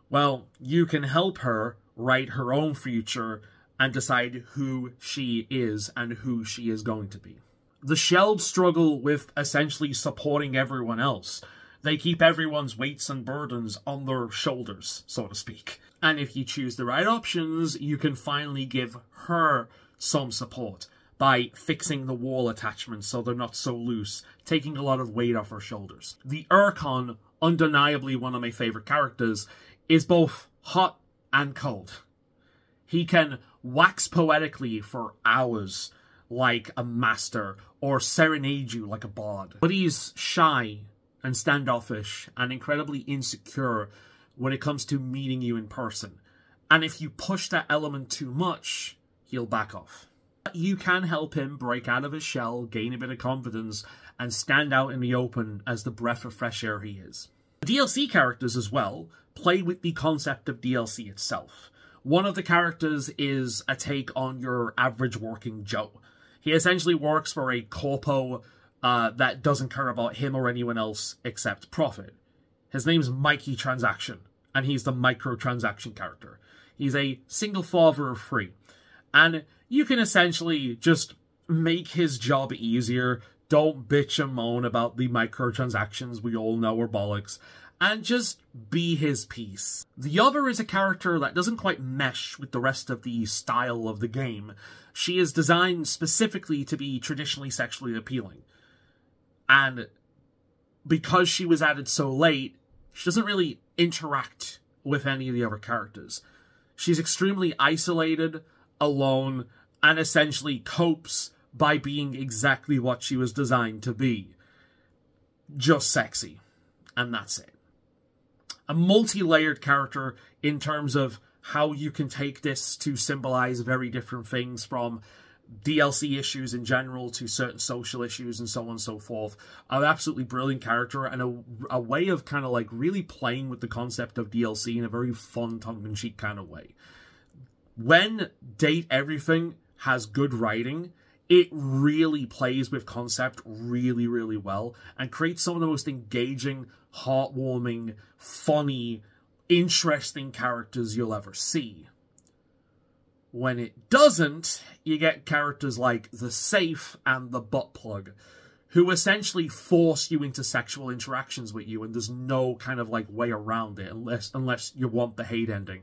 Well, you can help her write her own future and decide who she is and who she is going to be. The shelves struggle with essentially supporting everyone else. They keep everyone's weights and burdens on their shoulders, so to speak. And if you choose the right options, you can finally give her some support by fixing the wall attachments so they're not so loose, taking a lot of weight off her shoulders. The Urcon, undeniably one of my favourite characters, is both hot and cold. He can wax poetically for hours like a master, or serenade you like a bard. But he's shy and standoffish and incredibly insecure when it comes to meeting you in person. And if you push that element too much, he'll back off. You can help him break out of his shell, gain a bit of confidence, and stand out in the open as the breath of fresh air he is. The DLC characters as well play with the concept of DLC itself. One of the characters is a take on your average working Joe. He essentially works for a corpo that doesn't care about him or anyone else except profit. His name's Mikey Transaction, and he's the microtransaction character. He's a single father of 3, and you can essentially just make his job easier. Don't bitch and moan about the microtransactions we all know are bollocks, and just be his piece. The other is a character that doesn't quite mesh with the rest of the style of the game. She is designed specifically to be traditionally sexually appealing. And because she was added so late, she doesn't really interact with any of the other characters. She's extremely isolated, alone, and essentially copes by being exactly what she was designed to be. Just sexy. And that's it. A multi-layered character in terms of how you can take this to symbolize very different things, from DLC issues in general to certain social issues and so on and so forth. An absolutely brilliant character, and a way of kind of like really playing with the concept of DLC in a very fun, tongue-in-cheek kind of way. When Date Everything has good writing, it really plays with concept really, really well and creates some of the most engaging, heartwarming, funny, interesting characters you'll ever see. When it doesn't, you get characters like the Safe and the Butt Plug, who essentially force you into sexual interactions with you, and there's no kind of like way around it unless you want the hate ending.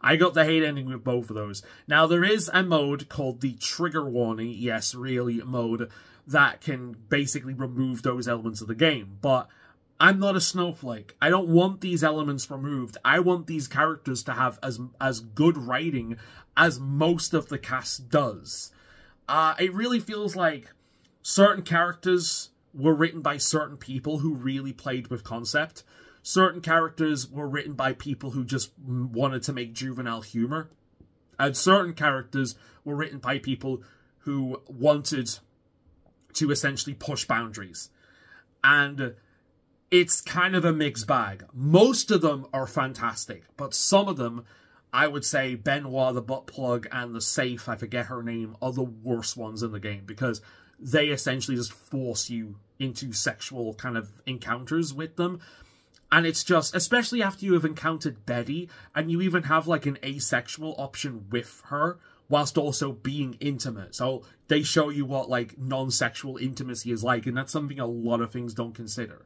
I got the hate ending with both of those. Now, there is a mode called the Trigger Warning, yes, really, mode, that can basically remove those elements of the game, but I'm not a snowflake. I don't want these elements removed. I want these characters to have as good writing as most of the cast does. It really feels like certain characters were written by certain people who really played with concept. Certain characters were written by people who just wanted to make juvenile humor. And certain characters were written by people who wanted to essentially push boundaries. And it's kind of a mixed bag. Most of them are fantastic, but some of them, I would say Benoit, the Butt Plug, and the Safe, I forget her name, are the worst ones in the game, because they essentially just force you into sexual kind of encounters with them. And it's just, especially after you have encountered Betty, and you even have like an asexual option with her, whilst also being intimate. So they show you what, like, non-sexual intimacy is like, and that's something a lot of things don't consider.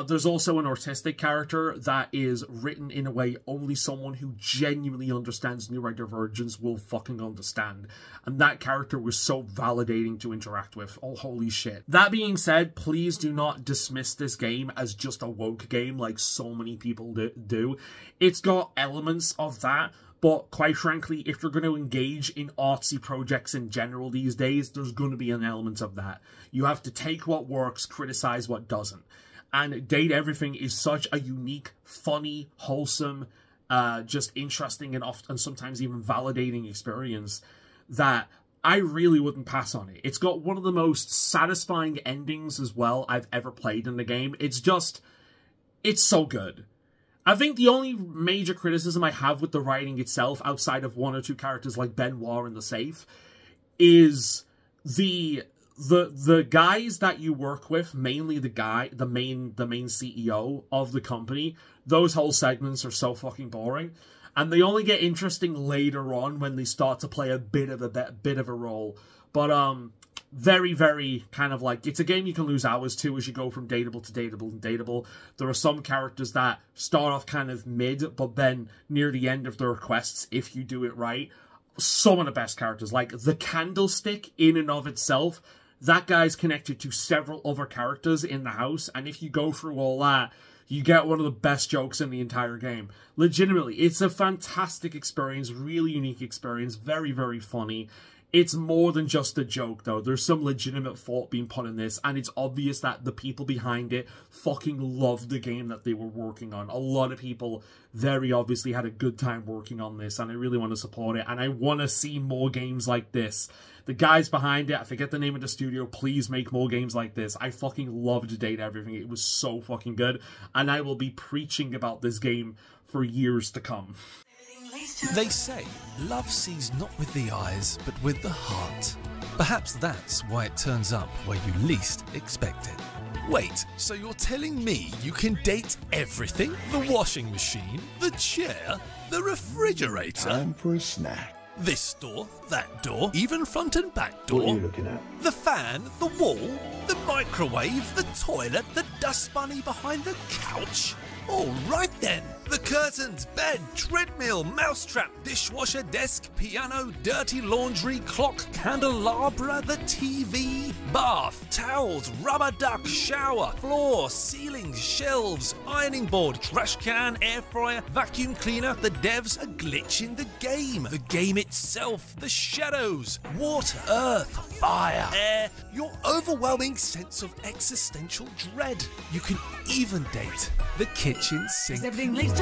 There's also an autistic character that is written in a way only someone who genuinely understands neurodivergence will fucking understand. And that character was so validating to interact with. Oh, holy shit. That being said, please do not dismiss this game as just a woke game like so many people do. It's got elements of that, but quite frankly, if you're going to engage in artsy projects in general these days, there's going to be an element of that. You have to take what works, criticize what doesn't. And Date Everything is such a unique, funny, wholesome, just interesting and often sometimes even validating experience that I really wouldn't pass on it. It's got one of the most satisfying endings as well I've ever played in the game. It's so good. I think the only major criticism I have with the writing itself, outside of one or two characters like Benoit in the safe, is the guys that you work with, mainly the main CEO of the company, those whole segments are so fucking boring, and they only get interesting later on when they start to play a bit of a role. But very, very kind of like, it's a game you can lose hours to as you go from dateable to dateable and dateable. There are some characters that start off kind of mid, but then near the end of their quests, if you do it right, some of the best characters, like the Candlestick in and of itself, that guy's connected to several other characters in the house, and if you go through all that, you get one of the best jokes in the entire game. Legitimately, it's a fantastic experience, really unique experience, very, very funny. It's more than just a joke, though. There's some legitimate thought being put in this, and it's obvious that the people behind it fucking loved the game that they were working on. A lot of people very obviously had a good time working on this, and I really want to support it, and I want to see more games like this. The guys behind it, I forget the name of the studio, please make more games like this. I fucking loved Date Everything. It was so fucking good, and I will be preaching about this game for years to come. They say love sees not with the eyes, but with the heart. Perhaps that's why it turns up where you least expect it. Wait, so you're telling me you can date everything? The washing machine, the chair, the refrigerator? Time for a snack. This door, that door, even front and back door. What are you looking at? The fan, the wall, the microwave, the toilet, the dust bunny behind the couch. All right then. The curtains, bed, treadmill, mousetrap, dishwasher, desk, piano, dirty laundry, clock, candelabra, the TV, bath, towels, rubber duck, shower, floor, ceiling, shelves, ironing board, trash can, air fryer, vacuum cleaner, the devs, a glitch in the game itself, the shadows, water, earth, fire, air, your overwhelming sense of existential dread. You can even date the kitchen sink. Everything leads to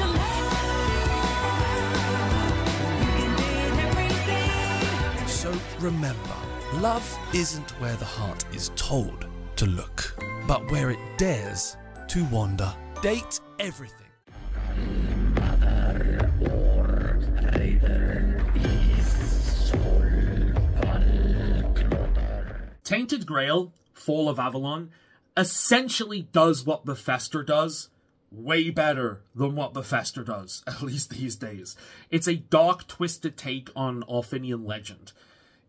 So remember, love isn't where the heart is told to look, but where it dares to wander. Date everything. Tainted Grail, Fall of Avalon, essentially does what Bethesda does, way better than what Bethesda does, at least these days. It's a dark, twisted take on Arthurian legend.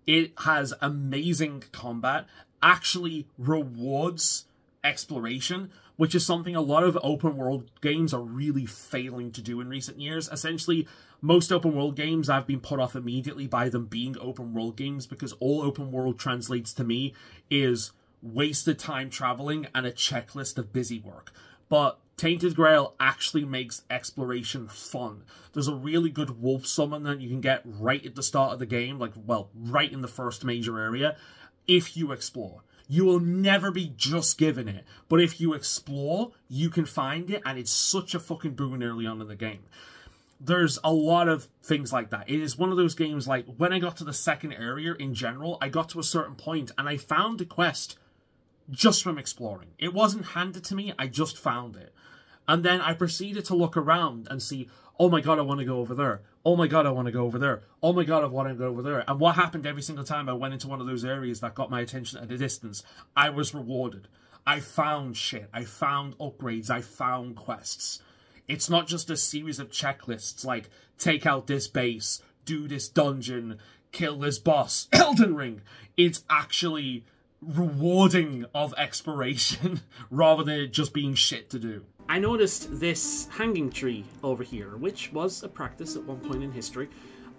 It has amazing combat, actually rewards exploration, which is something a lot of open world games are really failing to do in recent years. Essentially, most open world games I've been put off immediately by them being open world games, because all open world translates to me is wasted time traveling and a checklist of busy work. But Tainted Grail actually makes exploration fun. There's a really good wolf summon that you can get right at the start of the game, like, well, right in the first major area, if you explore. You will never be just given it, but if you explore, you can find it, and it's such a fucking boon early on in the game. There's a lot of things like that. It is one of those games, like, when I got to the second area in general, I got to a certain point, and I found the quest just from exploring. It wasn't handed to me, I just found it. And then I proceeded to look around and see, oh my god, I want to go over there. Oh my god, I want to go over there. Oh my god, I want to go over there. And what happened every single time I went into one of those areas that got my attention at a distance? I was rewarded. I found shit. I found upgrades. I found quests. It's not just a series of checklists like, take out this base, do this dungeon, kill this boss. Elden Ring, it's actually rewarding of exploration rather than it just being shit to do. I noticed this hanging tree over here, which was a practice at one point in history,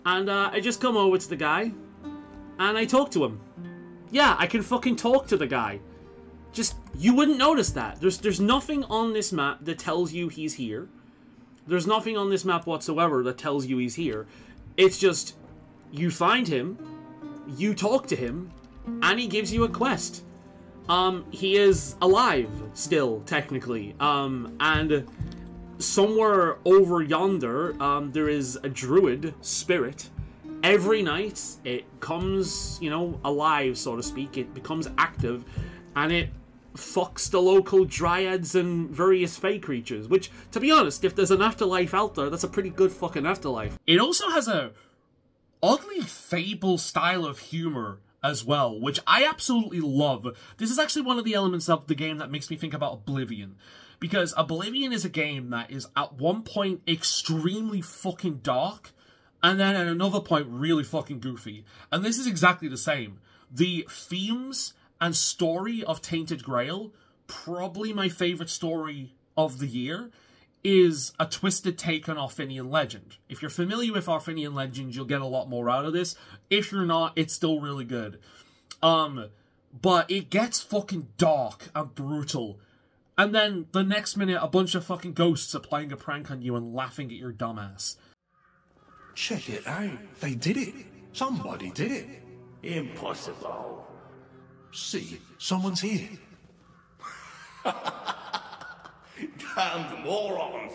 and I just come over to the guy, and I talk to him. Yeah, I can fucking talk to the guy. Just, you wouldn't notice that. There's nothing on this map that tells you he's here. There's nothing on this map whatsoever that tells you he's here. It's just, you find him, you talk to him, and he gives you a quest. He is alive still, technically. And somewhere over yonder, there is a druid spirit. Every night, it comes, you know, alive, so to speak. It becomes active, and it fucks the local dryads and various fey creatures. Which, to be honest, if there's an afterlife out there, that's a pretty good fucking afterlife. It also has a oddly Fable style of humor as well, which I absolutely love. This is actually one of the elements of the game that makes me think about Oblivion. Because Oblivion is a game that is at one point extremely fucking dark, and then at another point really fucking goofy. And this is exactly the same. The themes and story of Tainted Grail, probably my favourite story of the year, is a twisted take on Arthurian legend. If you're familiar with Arthurian legend, you'll get a lot more out of this. If you're not, it's still really good. But it gets fucking dark and brutal. And then the next minute, a bunch of fucking ghosts are playing a prank on you and laughing at your dumbass. Check it out. They did it. Somebody did it. Impossible. See, someone's here. Damned morons.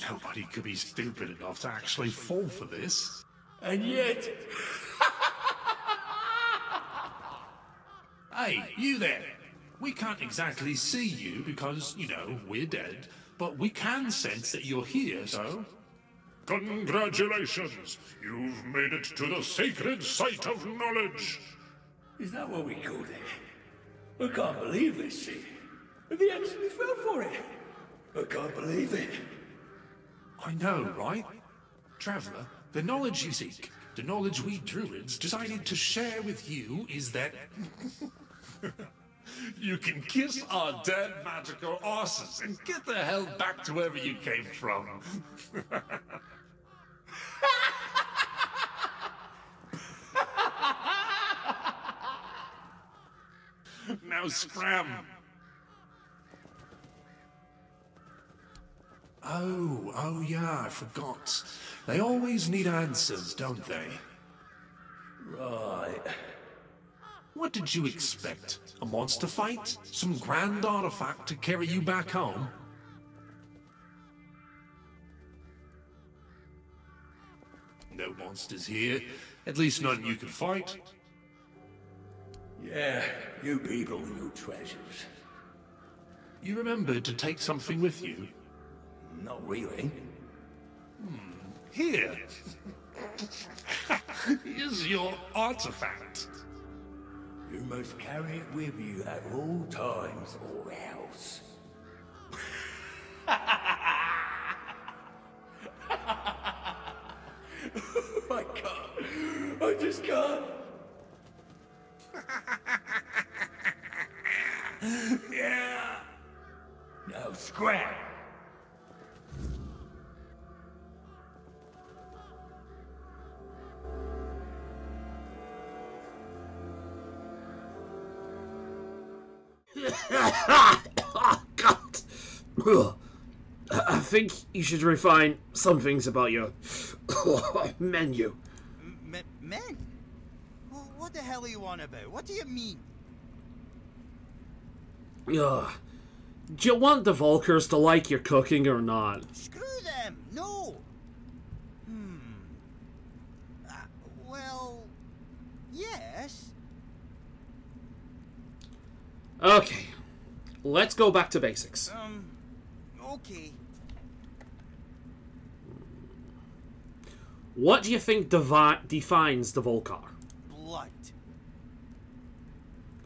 Nobody could be stupid enough to actually fall for this. And yet... Hey, you there. We can't exactly see you because, you know, we're dead, but we can sense that you're here, so... Congratulations! You've made it to the sacred site of knowledge! Is that what we call it? I can't believe this shit. They actually fell for it. I can't believe it. I know, right? Traveller, the knowledge you seek, the knowledge we druids decided to share with you is that... You can kiss our dead magical asses and get the hell back to wherever you came from. Now scram. Oh yeah, I forgot. They always need answers, don't they? Right. What did you expect? A monster fight? Some grand artifact to carry you back home? No monsters here. At least none you can fight. Yeah, you people and your treasures. You remembered to take something with you? Not really. Here. Here's your artifact. You must carry it with you at all times or else. I can't. I just can't. Yeah. Now scrap. Oh, God. I think you should refine some things about your menu. Men? What the hell are you on about? What do you mean? Do you want the Volkers to like your cooking or not? Screw them! No! Well... yes? Okay. Let's go back to basics. Okay. What do you think defines the Volcar? Blood.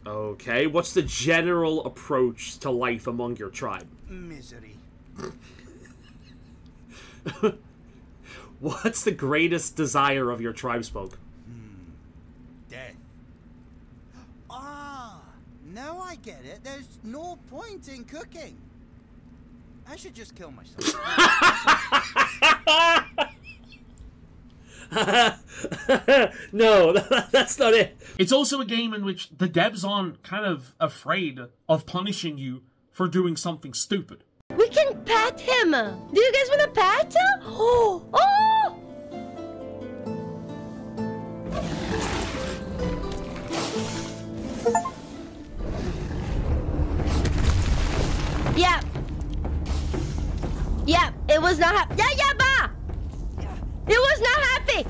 Okay, what's the general approach to life among your tribe? Misery. What's the greatest desire of your tribesfolk? Death. Ah, now I get it. There's no point in cooking. I should just kill myself. No, that's not it. It's also a game in which the devs aren't kind of afraid of punishing you for doing something stupid. We can pet him. Do you guys want to pet him? Oh! Oh! Yeah. Yeah, it was not happy. Yeah, ba! It was not happy.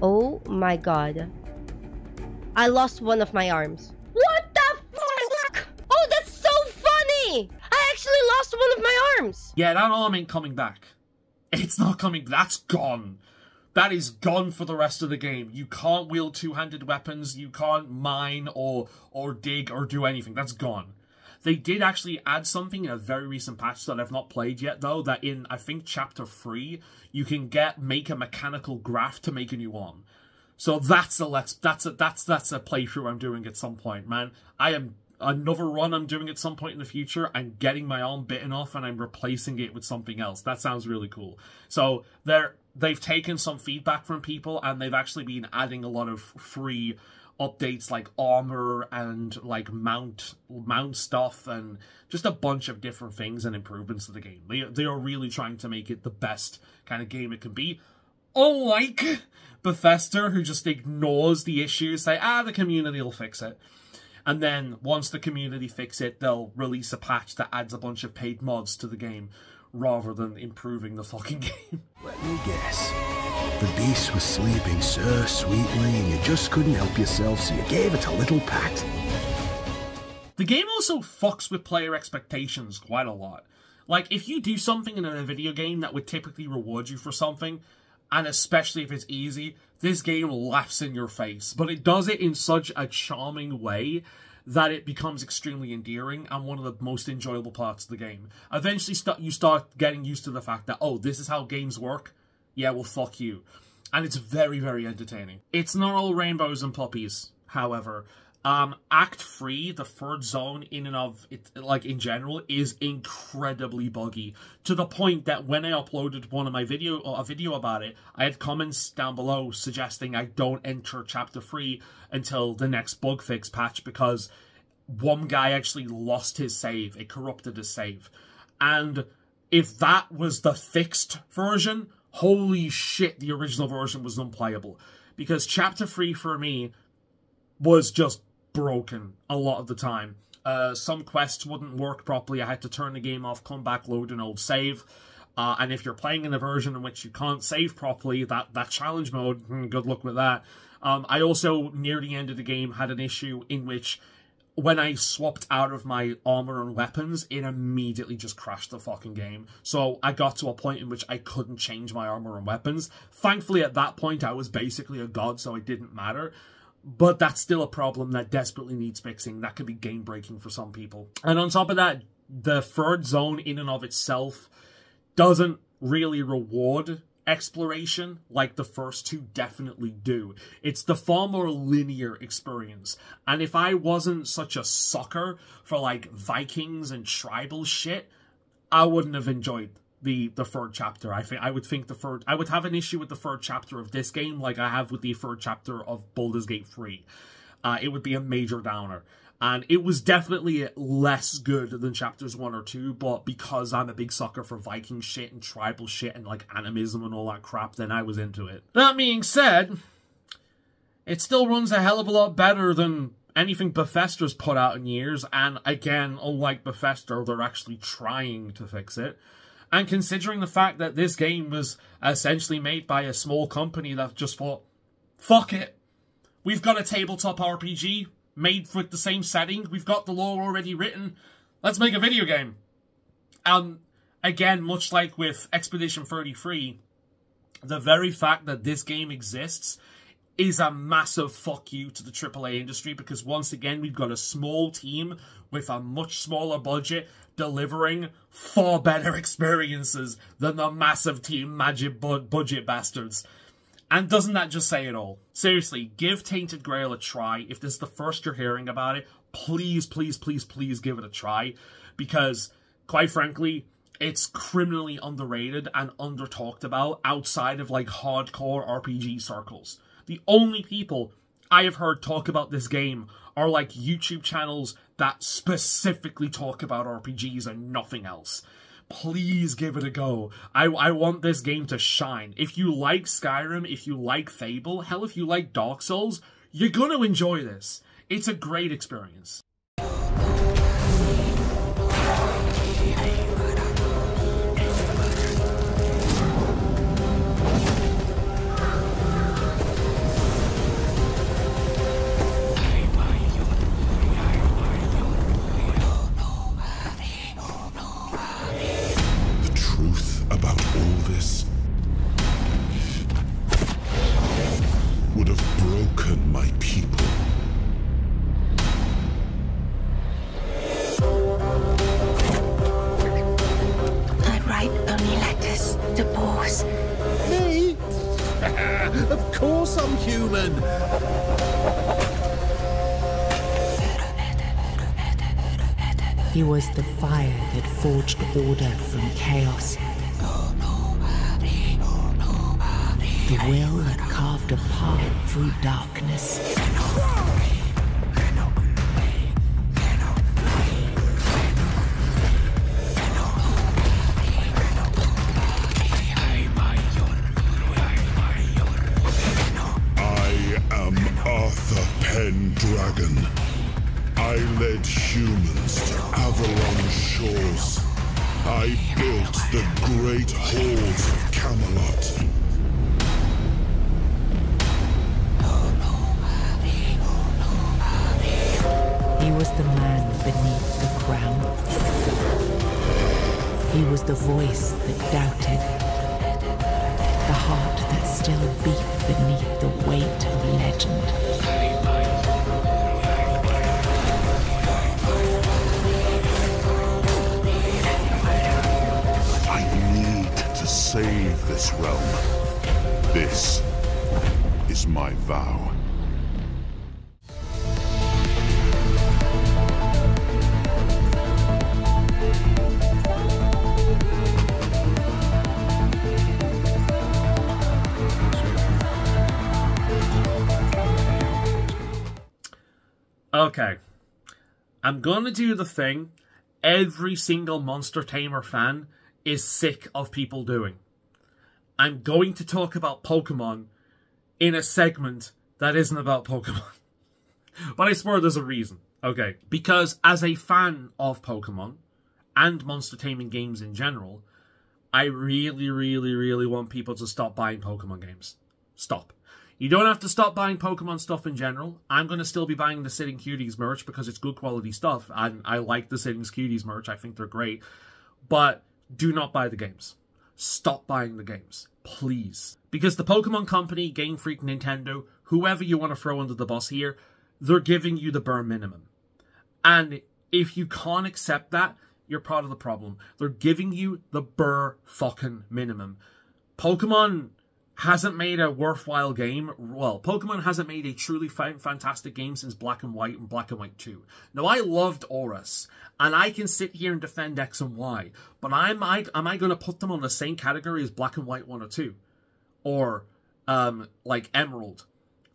Oh my god. I lost one of my arms. What the fuck? Oh, that's so funny! I actually lost one of my arms! Yeah, that arm ain't coming back. It's not coming. That's gone. That is gone for the rest of the game. You can't wield two-handed weapons. You can't mine or dig or do anything. That's gone. They did actually add something in a very recent patch that I've not played yet, though, that in, I think, Chapter 3, you can make a mechanical graft to make a new arm. So that's a playthrough I'm doing at some point, man. Another run I'm doing at some point in the future. I'm getting my arm bitten off and I'm replacing it with something else. That sounds really cool. So they've taken some feedback from people and they've actually been adding a lot of free updates like armor and like mount stuff and just a bunch of different things and improvements to the game. They are really trying to make it the best kind of game it can be. Unlike Bethesda, who just ignores the issues, say, the community will fix it. And then, once the community fix it, they'll release a patch that adds a bunch of paid mods to the game, rather than improving the fucking game. Let me guess. The beast was sleeping so sweetly, and you just couldn't help yourself, so you gave it a little pat. The game also fucks with player expectations quite a lot. Like, if you do something in a video game that would typically reward you for something, and especially if it's easy, this game laughs in your face. But it does it in such a charming way that it becomes extremely endearing and one of the most enjoyable parts of the game. Eventually, you start getting used to the fact that, oh, this is how games work? Yeah, well, fuck you. And it's very, very entertaining. It's not all rainbows and puppies, however. Act 3, the third zone in and of it, like in general, is incredibly buggy to the point that when I uploaded a video about it, I had comments down below suggesting I don't enter Chapter 3 until the next bug fix patch because one guy actually lost his save. It corrupted his save. And if that was the fixed version, holy shit, the original version was unplayable. Because Chapter 3 for me was just broken a lot of the time. Some quests wouldn't work properly. I had to turn the game off, come back, load an old save. And if you're playing in a version in which you can't save properly, that challenge mode, good luck with that. I also, near the end of the game, had an issue in which when I swapped out of my armor and weapons, it immediately just crashed the fucking game. So I got to a point in which I couldn't change my armor and weapons. Thankfully, at that point, I was basically a god, so it didn't matter. But that's still a problem that desperately needs fixing. That can be game-breaking for some people. And on top of that, the third zone in and of itself doesn't really reward exploration like the first two definitely do. It's the far more linear experience. And if I wasn't such a sucker for like Vikings and tribal shit, I wouldn't have enjoyed the third chapter. I would have an issue with the third chapter of this game like I have with the third chapter of Baldur's Gate 3. It would be a major downer. And it was definitely less good than chapters 1 or 2, but because I'm a big sucker for Viking shit and tribal shit and like animism and all that crap, then I was into it. That being said, it still runs a hell of a lot better than anything Bethesda's put out in years, and again, unlike Bethesda, they're actually trying to fix it. And considering the fact that this game was essentially made by a small company that just thought, fuck it, we've got a tabletop RPG made with the same setting, we've got the lore already written, let's make a video game. Again, much like with Expedition 33, the very fact that this game exists is a massive fuck you to the AAA industry, because once again, we've got a small team with a much smaller budget delivering far better experiences than the massive team magic budget bastards. And doesn't that just say it all? Seriously, give Tainted Grail a try. If this is the first you're hearing about it, please, please, please, please give it a try. Because, quite frankly, it's criminally underrated and under-talked about outside of, like, hardcore RPG circles. The only people I have heard talk about this game are, like, YouTube channels that specifically talk about RPGs and nothing else. Please give it a go. I want this game to shine. If you like Skyrim, if you like Fable, hell, if you like Dark Souls, you're gonna enjoy this. It's a great experience. About all this would have broken my people. I write only letters to boss. Me? Of course I'm human. He was the fire that forged order from chaos. The will that carved a path through darkness. I am Arthur Pendragon. I led humans to Avalon shores. I built the great halls of Camelot. He was the man beneath the crown. He was the voice that doubted. The heart that still beat beneath the weight of legend. I need to save this realm. This is my vow. Okay, I'm gonna do the thing every single Monster Tamer fan is sick of people doing. I'm going to talk about Pokemon in a segment that isn't about Pokemon. But I swear there's a reason, okay? Because as a fan of Pokemon, and monster taming games in general, I really, really, really want people to stop buying Pokemon games. Stop. You don't have to stop buying Pokemon stuff in general. I'm going to still be buying the Sitting Cuties merch because it's good quality stuff. And I like the Sitting Cuties merch. I think they're great. But do not buy the games. Stop buying the games. Please. Because the Pokemon Company, Game Freak, Nintendo, whoever you want to throw under the bus here, they're giving you the bare minimum. And if you can't accept that, you're part of the problem. They're giving you the bare fucking minimum. Pokemon hasn't made a worthwhile game. Well, Pokemon hasn't made a truly fantastic game since Black and White and Black and White 2. Now, I loved Aurus, and I can sit here and defend X and Y, but am I going to put them on the same category as Black and White 1 or 2? Or, like Emerald,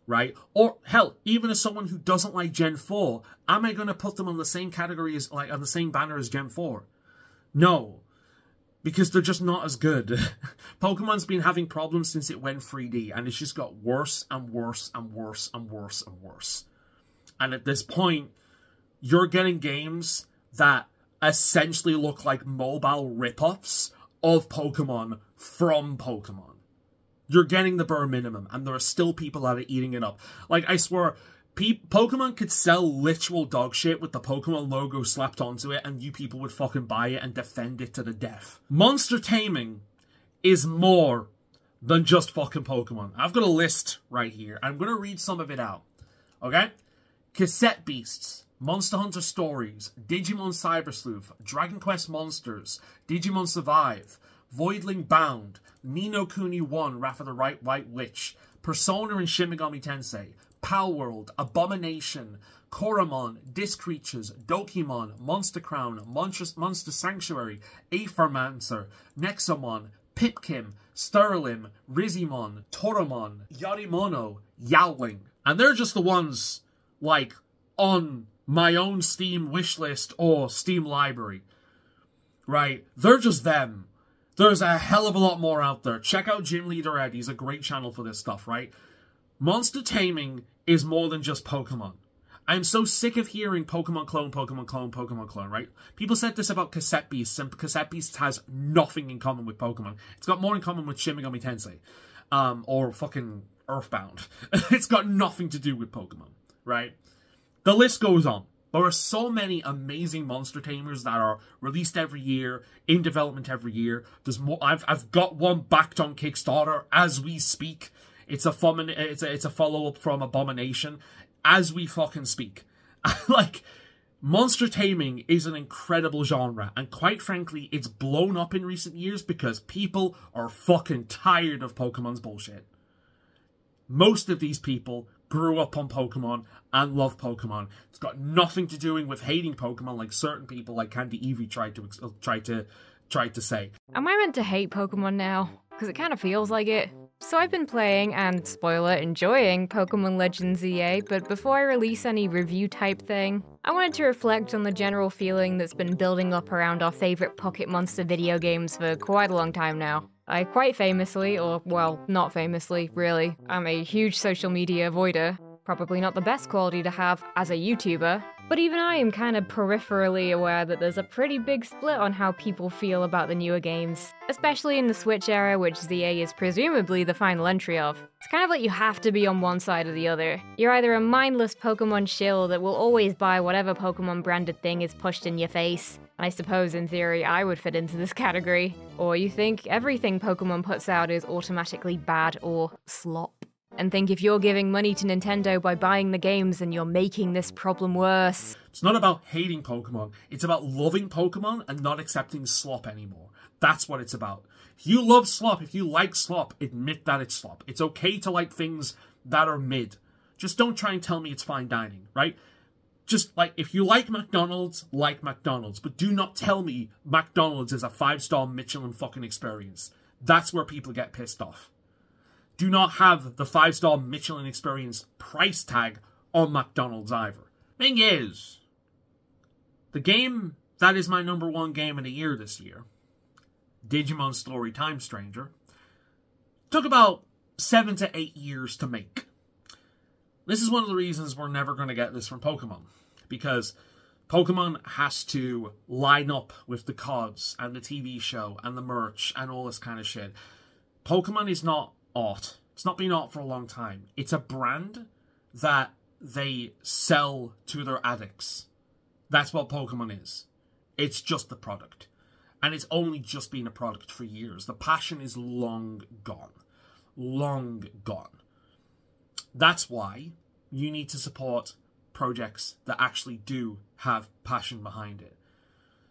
right? Or, hell, even as someone who doesn't like Gen 4, am I going to put them on the same category as, like, on the same banner as Gen 4? No. Because they're just not as good. Pokemon's been having problems since it went 3D, and it's just got worse and worse and worse and worse and worse. And at this point, you're getting games that essentially look like mobile rip-offs of Pokemon from Pokemon. You're getting the bare minimum, and there are still people that are eating it up. Like, I swear, Pokemon could sell literal dog shit with the Pokemon logo slapped onto it, and you people would fucking buy it and defend it to the death. Monster taming is more than just fucking Pokemon. I've got a list right here. I'm going to read some of it out. Okay? Cassette Beasts, Monster Hunter Stories, Digimon Cyber Sleuth, Dragon Quest Monsters, Digimon Survive, Voidling Bound, Ni no Kuni 1, Wrath of the White Witch, Persona and Shin Megami Tensei, Palworld, Abomination, Koromon, Disc Creatures, Dokimon, Monster Crown, Monster Sanctuary, Aethermancer, Nexomon, Pipkim, Sterlim, Rizimon, Toromon, Yarimono, Yowling. And they're just the ones, like, on my own Steam wishlist or Steam library. Right? They're just them. There's a hell of a lot more out there. Check out Gym Leader Ed. He's a great channel for this stuff, right? Monster taming is more than just Pokemon. I'm so sick of hearing Pokemon clone, Pokemon clone, Pokemon clone, right? People said this about Cassette Beasts, and Cassette Beasts has nothing in common with Pokemon. It's got more in common with Shin Megami Tensei. Or fucking Earthbound. It's got nothing to do with Pokemon, right? The list goes on. There are so many amazing monster tamers that are released every year, in development every year. There's more. I've got one backed on Kickstarter as we speak. It's a follow-up from Abomination as we fucking speak. Like, monster taming is an incredible genre, and quite frankly, it's blown up in recent years because people are fucking tired of Pokemon's bullshit. Most of these people grew up on Pokemon and love Pokemon. It's got nothing to do with hating Pokemon like certain people like Candy Eevee tried to say. Am I meant to hate Pokemon now? Because it kind of feels like it. So I've been playing, and spoiler, enjoying Pokemon Legends EA, but before I release any review type thing, I wanted to reflect on the general feeling that's been building up around our favourite Pocket Monster video games for quite a long time now. I quite famously, or well, not famously, really, I'm a huge social media avoider. Probably not the best quality to have as a YouTuber, but even I am kind of peripherally aware that there's a pretty big split on how people feel about the newer games, especially in the Switch era, which ZA is presumably the final entry of. It's kind of like you have to be on one side or the other. You're either a mindless Pokemon shill that will always buy whatever Pokemon branded thing is pushed in your face. I suppose in theory I would fit into this category. Or you think everything Pokemon puts out is automatically bad or slop. And think if you're giving money to Nintendo by buying the games, then you're making this problem worse. It's not about hating Pokemon. It's about loving Pokemon and not accepting slop anymore. That's what it's about. If you love slop, if you like slop, admit that it's slop. It's okay to like things that are mid. Just don't try and tell me it's fine dining, right? Just, like, if you like McDonald's, but do not tell me McDonald's is a 5-star Michelin fucking experience. That's where people get pissed off. Do not have the 5-star Michelin experience price tag on McDonald's either. Thing is, the game that is my #1 game of the year this year, Digimon Story Time Stranger, took about 7 to 8 years to make. This is one of the reasons we're never going to get this from Pokemon, because Pokemon has to line up with the CODs and the TV show and the merch and all this kind of shit. Pokemon is not art. It's not been art for a long time. It's a brand that they sell to their addicts. That's what Pokemon is. It's just the product. And it's only just been a product for years. The passion is long gone. Long gone. That's why you need to support projects that actually do have passion behind it.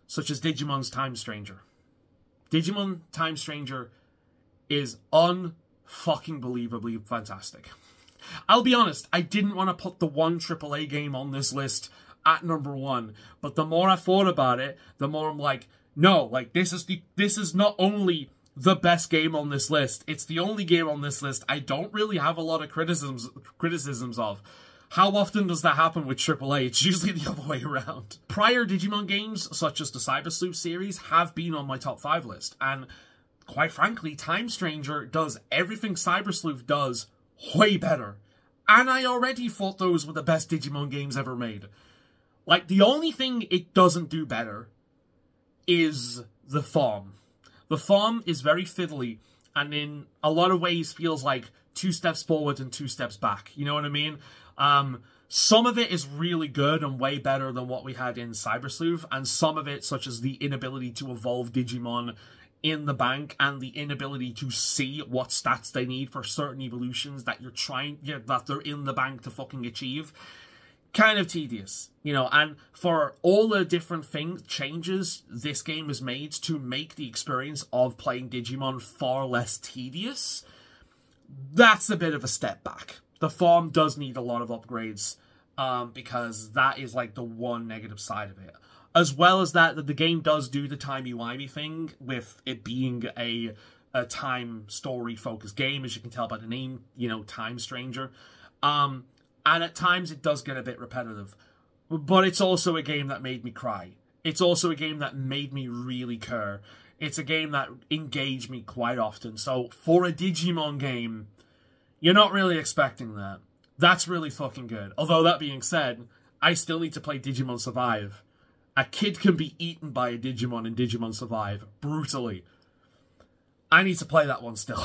Such as Digimon's Time Stranger. Digimon Time Stranger is unfucking believably fantastic. I'll be honest, I didn't want to put the one AAA game on this list at #1, but the more I thought about it, the more I'm like, no, like this is not only the best game on this list, it's the only game on this list I don't really have a lot of criticisms of. How often does that happen with AAA? It's usually the other way around. Prior Digimon games, such as the Cyber Sleuth series, have been on my top 5 list, and quite frankly, Time Stranger does everything Cyber Sleuth does way better. And I already thought those were the best Digimon games ever made. Like, the only thing it doesn't do better is the farm. The farm is very fiddly, and in a lot of ways feels like 2 steps forward and 2 steps back. You know what I mean? Some of it is really good and way better than what we had in Cyber Sleuth, and some of it, such as the inability to evolve Digimon, in the bank and the inability to see what stats they need for certain evolutions that that they're in the bank to fucking achieve, kind of tedious, you know. And for all the different changes this game has made to make the experience of playing Digimon far less tedious, that's a bit of a step back. The farm does need a lot of upgrades, because that is like the one negative side of it. As well as that the game does do the timey-wimey thing with it being a time story-focused game, as you can tell by the name, you know, Time Stranger. And at times it does get a bit repetitive. But it's also a game that made me cry. It's also a game that made me really care. It's a game that engaged me quite often. So for a Digimon game, you're not really expecting that. That's really fucking good. Although that being said, I still need to play Digimon Survive. A kid can be eaten by a Digimon in Digimon Survive. Brutally. I need to play that one still.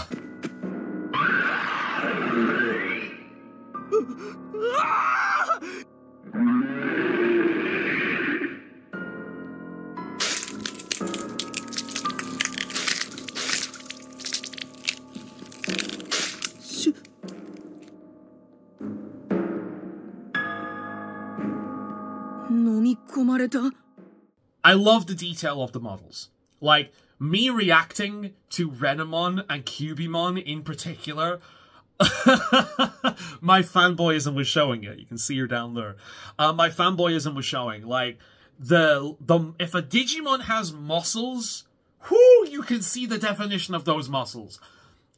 I love the detail of the models. Like, me reacting to Renamon and Cubimon in particular, my fanboyism was showing it. You can see her down there. My fanboyism was showing. Like, if a Digimon has muscles, whoo, you can see the definition of those muscles.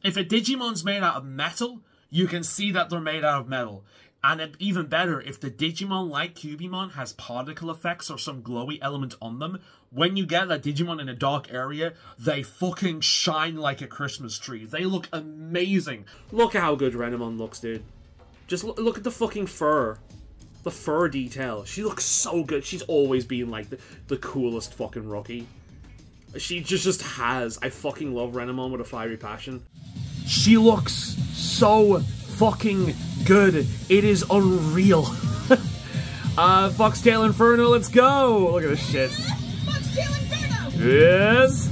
If a Digimon's made out of metal, you can see that they're made out of metal. And even better, if the Digimon, like Cubimon, has particle effects or some glowy element on them, when you get that Digimon in a dark area, they fucking shine like a Christmas tree. They look amazing. Look at how good Renamon looks, dude. Just look at the fucking fur. The fur detail. She looks so good. She's always been, like, the coolest fucking rookie. She just has. I fucking love Renamon with a fiery passion. She looks so fucking good. It is unreal. Foxtail Inferno, let's go! Look at this shit. Foxtail Inferno! Yes!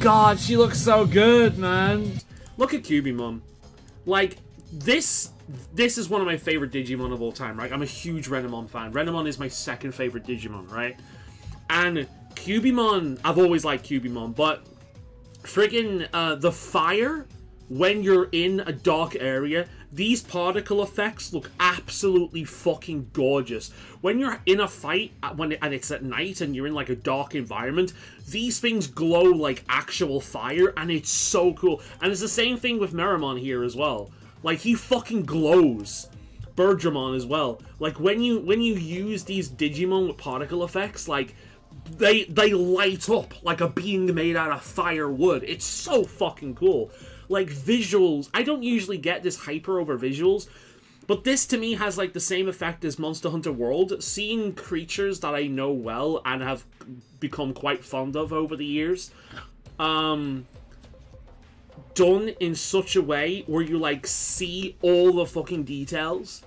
God, she looks so good, man. Look at Cubimon. Like, this is one of my favorite Digimon of all time, right? I'm a huge Renamon fan. Renamon is my second favorite Digimon, right? And Cubimon, I've always liked Cubimon, but friggin' the fire, when you're in a dark area, these particle effects look absolutely fucking gorgeous. When you're in a fight, and it's at night and you're in like a dark environment, these things glow like actual fire, and it's so cool. And it's the same thing with Meramon here as well. Like, he fucking glows. Birdramon as well. Like, when you use these Digimon with particle effects, like, they light up like a being made out of firewood. It's so fucking cool. Like, visuals, I don't usually get this hyper over visuals, but this to me has like the same effect as Monster Hunter World. Seeing creatures that I know well and have become quite fond of over the years, done in such a way where you like see all the fucking details,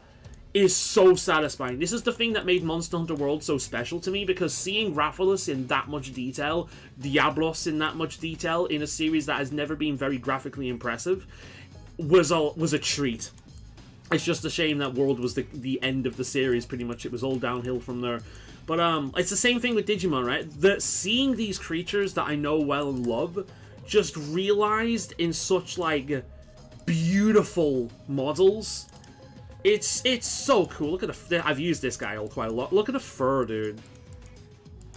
is so satisfying. This is the thing that made Monster Hunter World so special to me, because seeing Rathalos in that much detail, Diablos in that much detail, in a series that has never been very graphically impressive, was a treat. It's just a shame that World was the end of the series, pretty much. It was all downhill from there. But it's the same thing with Digimon, right? Seeing these creatures that I know well and love, just realized in such, like, beautiful models. It's so cool. Look at I've used this guy quite a lot. Look at the fur, dude.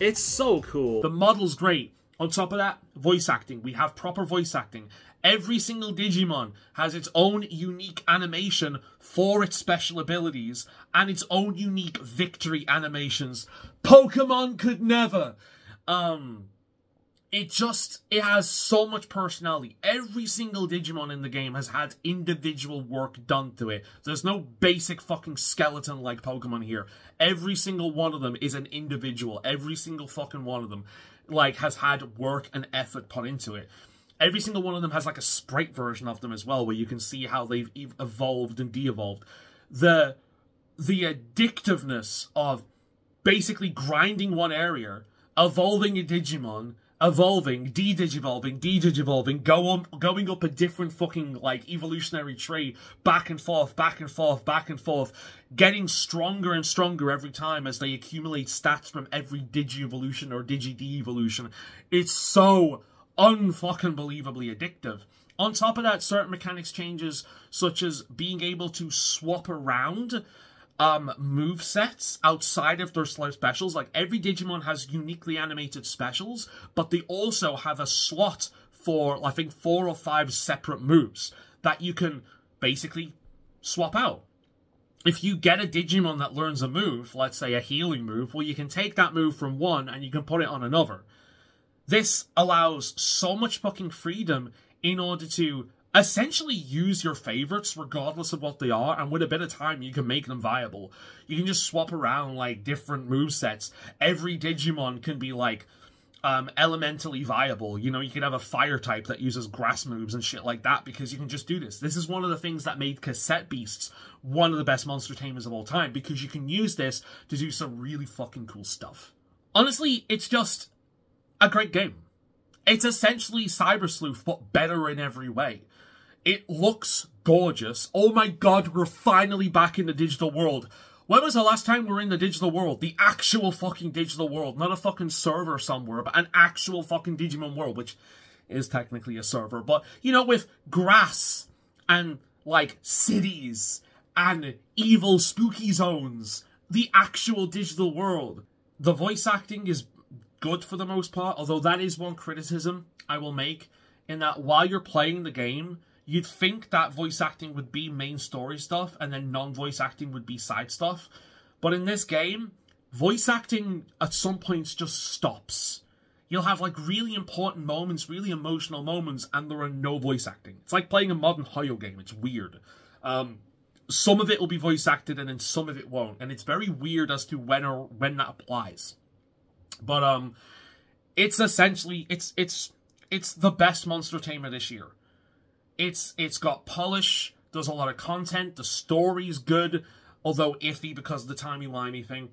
It's so cool. The model's great. On top of that, voice acting. We have proper voice acting. Every single Digimon has its own unique animation for its special abilities and its own unique victory animations. Pokemon could never. It has so much personality. Every single Digimon in the game has had individual work done to it. There's no basic fucking skeleton like Pokemon here. Every single one of them is an individual. Every single fucking one of them, like, has had work and effort put into it. Every single one of them has, like, a sprite version of them as well, where you can see how they've evolved and de-evolved. The addictiveness of basically grinding one area, evolving a Digimon, evolving, de-digivolving, going up a different fucking, like, evolutionary tree, back and forth, getting stronger and stronger every time as they accumulate stats from every digi-evolution or digi-de-evolution. It's so unfucking believably addictive. On top of that, certain mechanics changes, such as being able to swap around move sets outside of their specials. Like, every Digimon has uniquely animated specials, but they also have a slot for, I think, 4 or 5 separate moves that you can basically swap out. If you get a Digimon that learns a move, let's say a healing move, well, you can take that move from one and you can put it on another. This allows so much fucking freedom in order to essentially use your favorites regardless of what they are, and with a bit of time you can make them viable. You can just swap around like different movesets. Every Digimon can be like elementally viable. You know, you can have a fire type that uses grass moves and shit like that because you can just do this. This is one of the things that made Cassette Beasts one of the best monster tamers of all time, because you can use this to do some really fucking cool stuff. Honestly, it's just a great game. It's essentially Cyber Sleuth, but better in every way. It looks gorgeous. Oh my god, we're finally back in the digital world. When was the last time we were in the digital world? The actual fucking digital world. Not a fucking server somewhere, but an actual fucking Digimon world, which is technically a server. But, you know, with grass and, like, cities and evil spooky zones. The actual digital world. The voice acting is good for the most part, although that is one criticism I will make, in that while you're playing the game, you'd think that voice acting would be main story stuff, and then non-voice acting would be side stuff. But in this game, voice acting at some points just stops. You'll have, like, really important moments, really emotional moments, and there are no voice acting. It's like playing a modern Hoyo game. It's weird. Some of it will be voice acted, and then some of it won't. And it's very weird as to when that applies. But, it's essentially, it's the best monster tamer this year. It's got polish, there's a lot of content, the story's good, although iffy because of the timey-wimey thing.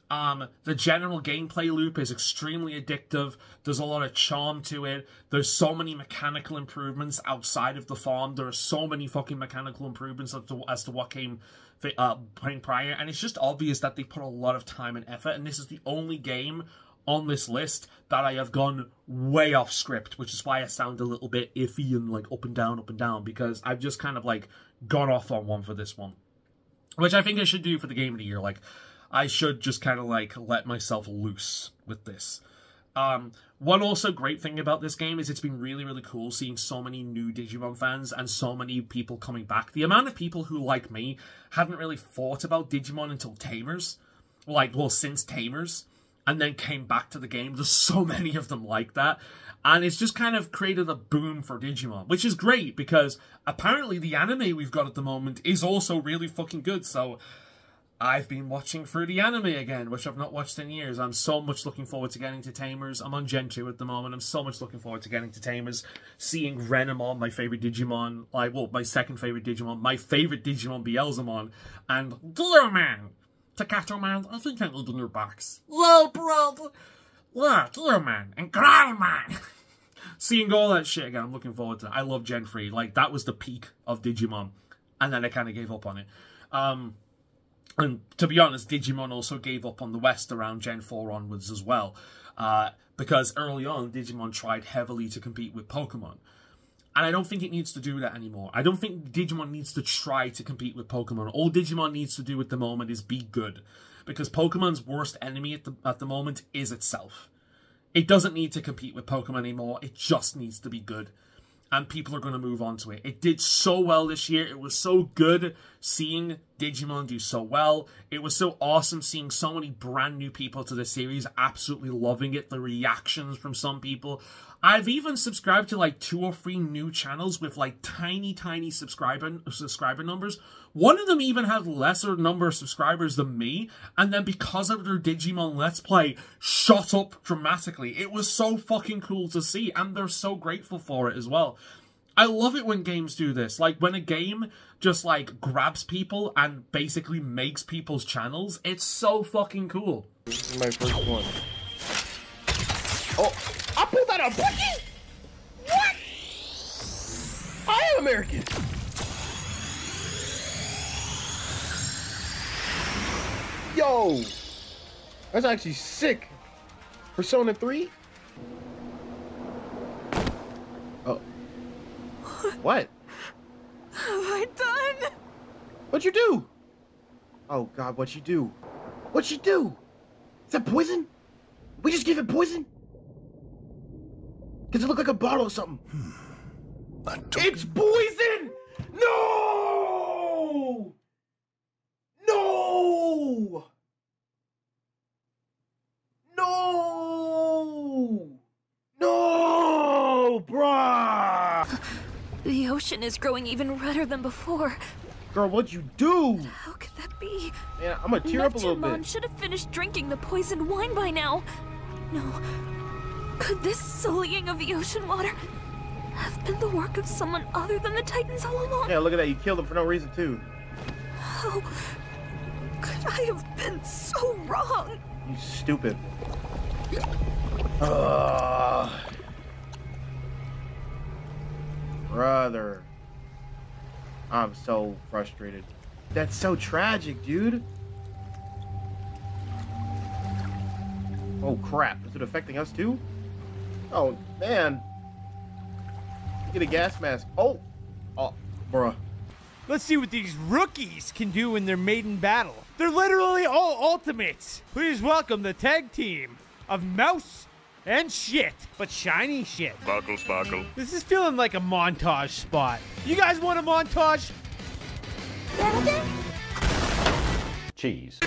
The general gameplay loop is extremely addictive, there's a lot of charm to it, there's so many mechanical improvements outside of the farm, there are so many fucking mechanical improvements as to what came prior, and it's just obvious that they put a lot of time and effort, and this is the only game on this list that I have gone way off script, which is why I sound a little bit iffy and like up and down, because I've just kind of like gone off on one for this one. Which I think I should do for the game of the year. Like, I should just kind of like let myself loose with this. One also great thing about this game is it's been really, really cool seeing so many new Digimon fans and so many people coming back. The amount of people who, like me, hadn't really thought about Digimon until Tamers. Like, well, since Tamers. And then came back to the game. There's so many of them like that. And it's just kind of created a boom for Digimon. Which is great, because apparently the anime we've got at the moment is also really fucking good. So I've been watching through the anime again, which I've not watched in years. I'm so much looking forward to getting to Tamers. I'm on Gen 2 at the moment. I'm so much looking forward to getting to Tamers. Seeing Renamon, my favourite Digimon. My second favourite Digimon. My favourite Digimon, Beelzemon. And Glowman! Takato Man, I think I need a new box. Well, bro! Yeah, Glowman and Growlman! Seeing all that shit again, I'm looking forward to it. I love Gen 3. Like, that was the peak of Digimon. And then I kind of gave up on it. And to be honest, Digimon also gave up on the West around Gen 4 onwards as well. Because early on, Digimon tried heavily to compete with Pokemon. And I don't think it needs to do that anymore. I don't think Digimon needs to try to compete with Pokemon. All Digimon needs to do at the moment is be good. Because Pokemon's worst enemy at the moment is itself. It doesn't need to compete with Pokemon anymore. It just needs to be good. And people are going to move on to it. It did so well this year. It was so good seeing Digimon do so well. It was so awesome seeing so many brand new people to the series absolutely loving it. The reactions from some people. I've even subscribed to like 2 or 3 new channels with like tiny subscriber numbers. One of them even had lesser number of subscribers than me, and then because of their Digimon Let's Play, shot up dramatically. It was so fucking cool to see, and they're so grateful for it as well. I love it when games do this. Like, when a game just, like, grabs people and basically makes people's channels, it's so fucking cool. This is my first one. Oh, I pulled a pussy? What? I am American. Yo, that's actually sick. Persona 3? Oh. What? Have I done? What'd you do? Oh God, what'd you do? What'd you do? Is that poison? We just gave it poison? Does it look like a bottle or something? It's poison! No! No! No! No, bruh! The ocean is growing even redder than before. Girl, what'd you do? How could that be? Man, I'm gonna tear up a little Neptune bit. should have finished drinking the poisoned wine by now. No. Could this sullying of the ocean water have been the work of someone other than the Titans all along? Yeah, look at that. You killed him for no reason, too. How could I have been so wrong? You stupid. Brother. I'm so frustrated. That's so tragic, dude. Oh crap, is it affecting us too? Oh man. Get a gas mask. Oh, bruh. Let's see what these rookies can do in their maiden battle. They're literally all ultimates. Please welcome the tag team of Mouse and Shit, but shiny shit. Sparkle, sparkle. This is feeling like a montage spot. You guys want a montage? Cheese.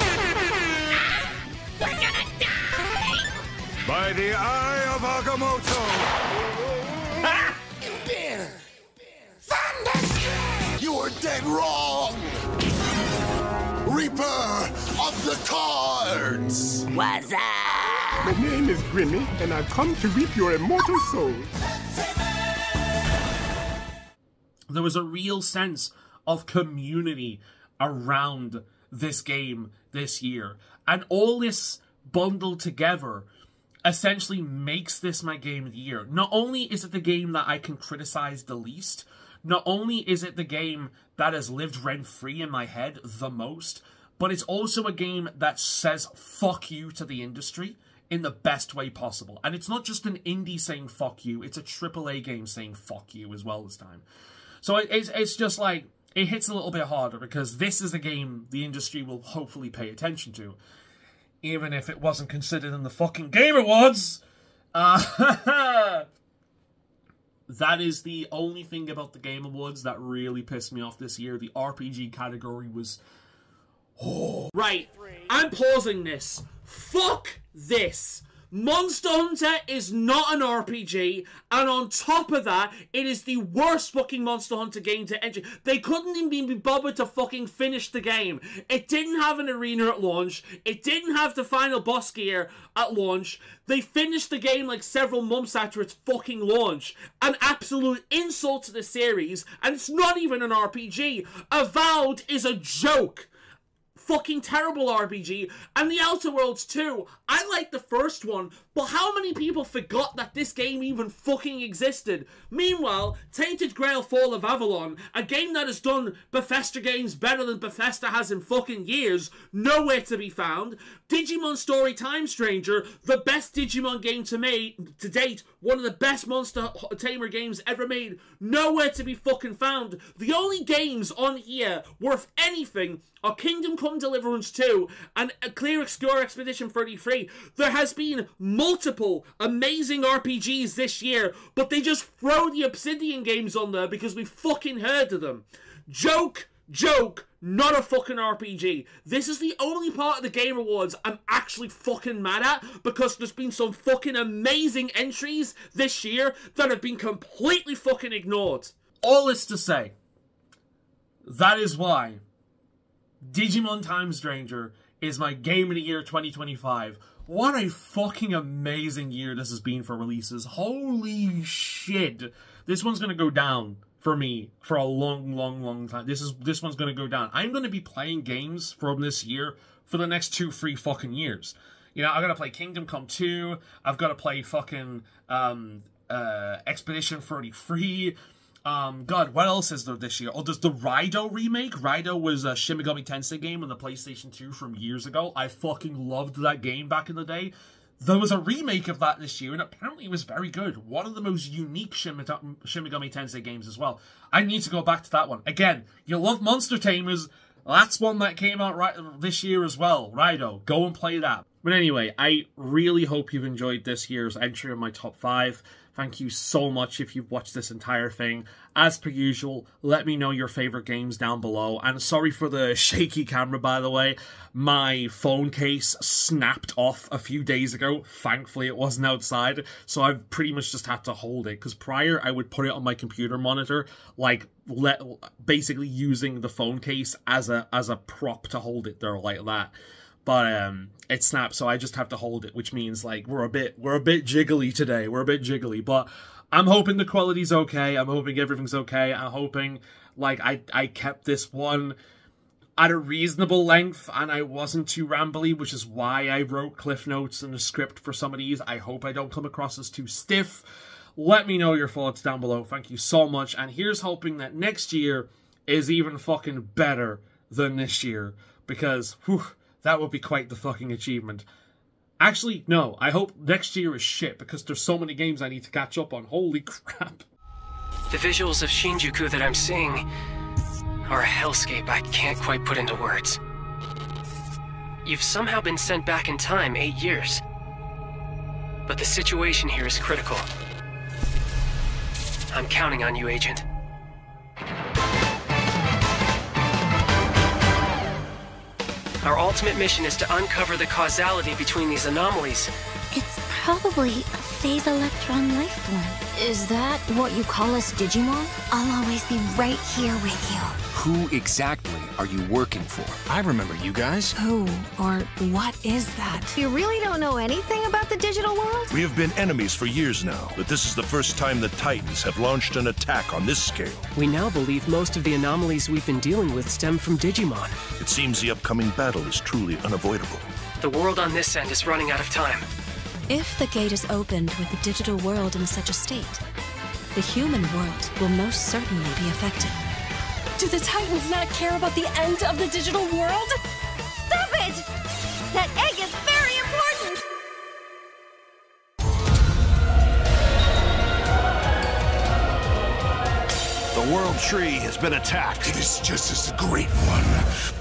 By the eye of Agamotto! Bitter! Thunderstruck! You are dead wrong! Reaper of the Cards! What's up? My name is Grimmy, and I've come to reap your immortal soul. There was a real sense of community around this game this year. And all this bundled together essentially makes this my game of the year. Not only is it the game that I can criticize the least, not only is it the game that has lived rent-free in my head the most, but it's also a game that says fuck you to the industry in the best way possible. And it's not just an indie saying fuck you, it's a AAA game saying fuck you as well this time. So it's just like, it hits a little bit harder because this is a game the industry will hopefully pay attention to. Even if it wasn't considered in the fucking Game Awards. That is the only thing about the Game Awards that really pissed me off this year. The RPG category was... Oh. Right, I'm pausing this. Fuck this. Monster Hunter is not an RPG, and on top of that, it is the worst fucking Monster Hunter game to enter. They couldn't even be bothered to fucking finish the game. It didn't have an arena at launch. It didn't have the final boss gear at launch. They finished the game like several months after its fucking launch. An absolute insult to the series, and it's not even an RPG. Avowed is a joke. Fucking terrible RPG, and the Outer Worlds too. I like the first one, but how many people forgot that this game even fucking existed? Meanwhile, Tainted Grail Fall of Avalon, a game that has done Bethesda games better than Bethesda has in fucking years, nowhere to be found. Digimon Story Time Stranger, the best Digimon game to date, one of the best Monster Tamer games ever made, nowhere to be fucking found. The only games on here worth anything are Kingdom Come Deliverance 2 and Clear Explore Expedition 33. There has been multiple amazing RPGs this year, but they just throw the Obsidian games on there because we fucking heard of them. Joke, not a fucking RPG. This is the only part of the Game Awards I'm actually fucking mad at because there's been some fucking amazing entries this year that have been completely fucking ignored. All this to say, that is why Digimon Time Stranger is my Game of the Year 2025. What a fucking amazing year this has been for releases. Holy shit. This one's gonna go down for me for a long time. This one's gonna go down. I'm gonna be playing games from this year for the next 2-3 fucking years. You know, I've got to play Kingdom Come 2. I've got to play fucking Expedition 33. God, what else is there this year? Oh, there's the Raido remake. Raido was a Shin Megami Tensei game on the PlayStation 2 from years ago. I fucking loved that game back in the day. There was a remake of that this year, and apparently it was very good. One of the most unique Shin Megami Tensei games as well. I need to go back to that one. Again, you love Monster Tamers. That's one that came out right this year as well. Raido, go and play that. But anyway, I really hope you've enjoyed this year's entry in my top 5. Thank you so much if you've watched this entire thing. As per usual, let me know your favorite games down below. And sorry for the shaky camera, by the way. My phone case snapped off a few days ago. Thankfully, it wasn't outside. So I've pretty much just had to hold it. Because prior, I would put it on my computer monitor, like, basically using the phone case as a prop to hold it there like that. But it snapped, so I just have to hold it, which means like we're a bit jiggly today. We're a bit jiggly, but I'm hoping the quality's okay. I'm hoping everything's okay. I'm hoping like I kept this one at a reasonable length and I wasn't too rambly, which is why I wrote cliff notes and a script for some of these. I hope I don't come across as too stiff. Let me know your thoughts down below. Thank you so much. And here's hoping that next year is even fucking better than this year, because whew, that would be quite the fucking achievement. Actually, no. I hope next year is shit, because there's so many games I need to catch up on. Holy crap. The visuals of Shinjuku that I'm seeing are a hellscape I can't quite put into words. You've somehow been sent back in time 8 years. But the situation here is critical. I'm counting on you, Agent. Our ultimate mission is to uncover the causality between these anomalies. It's probably a phase electron life form. Is that what you call us Digimon? I'll always be right here with you. Who exactly are you working for? I remember you guys. Who or what is that? You really don't know anything about the digital world? We have been enemies for years now, but this is the first time the Titans have launched an attack on this scale. We now believe most of the anomalies we've been dealing with stem from Digimon. It seems the upcoming battle is truly unavoidable. The world on this end is running out of time. If the gate is opened with the digital world in such a state, the human world will most certainly be affected. Do the Titans not care about the end of the digital world? Stop it! That egg is very important! The World Tree has been attacked. It is just as the Great One,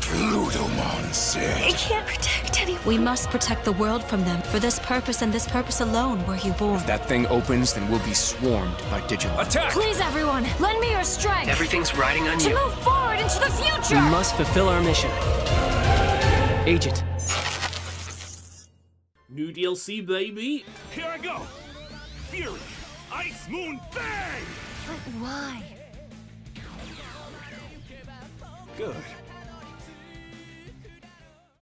Plutomon, said. It can't protect anyone. We must protect the world from them. For this purpose and this purpose alone were you born. If that thing opens, then we'll be swarmed by Digimon. Attack! Please, everyone, lend me your strength. Everything's riding on you. To move forward into the future! We must fulfill our mission. Agent. New DLC, baby. Here I go. Fury. Ice Moon Bang! Why? Good.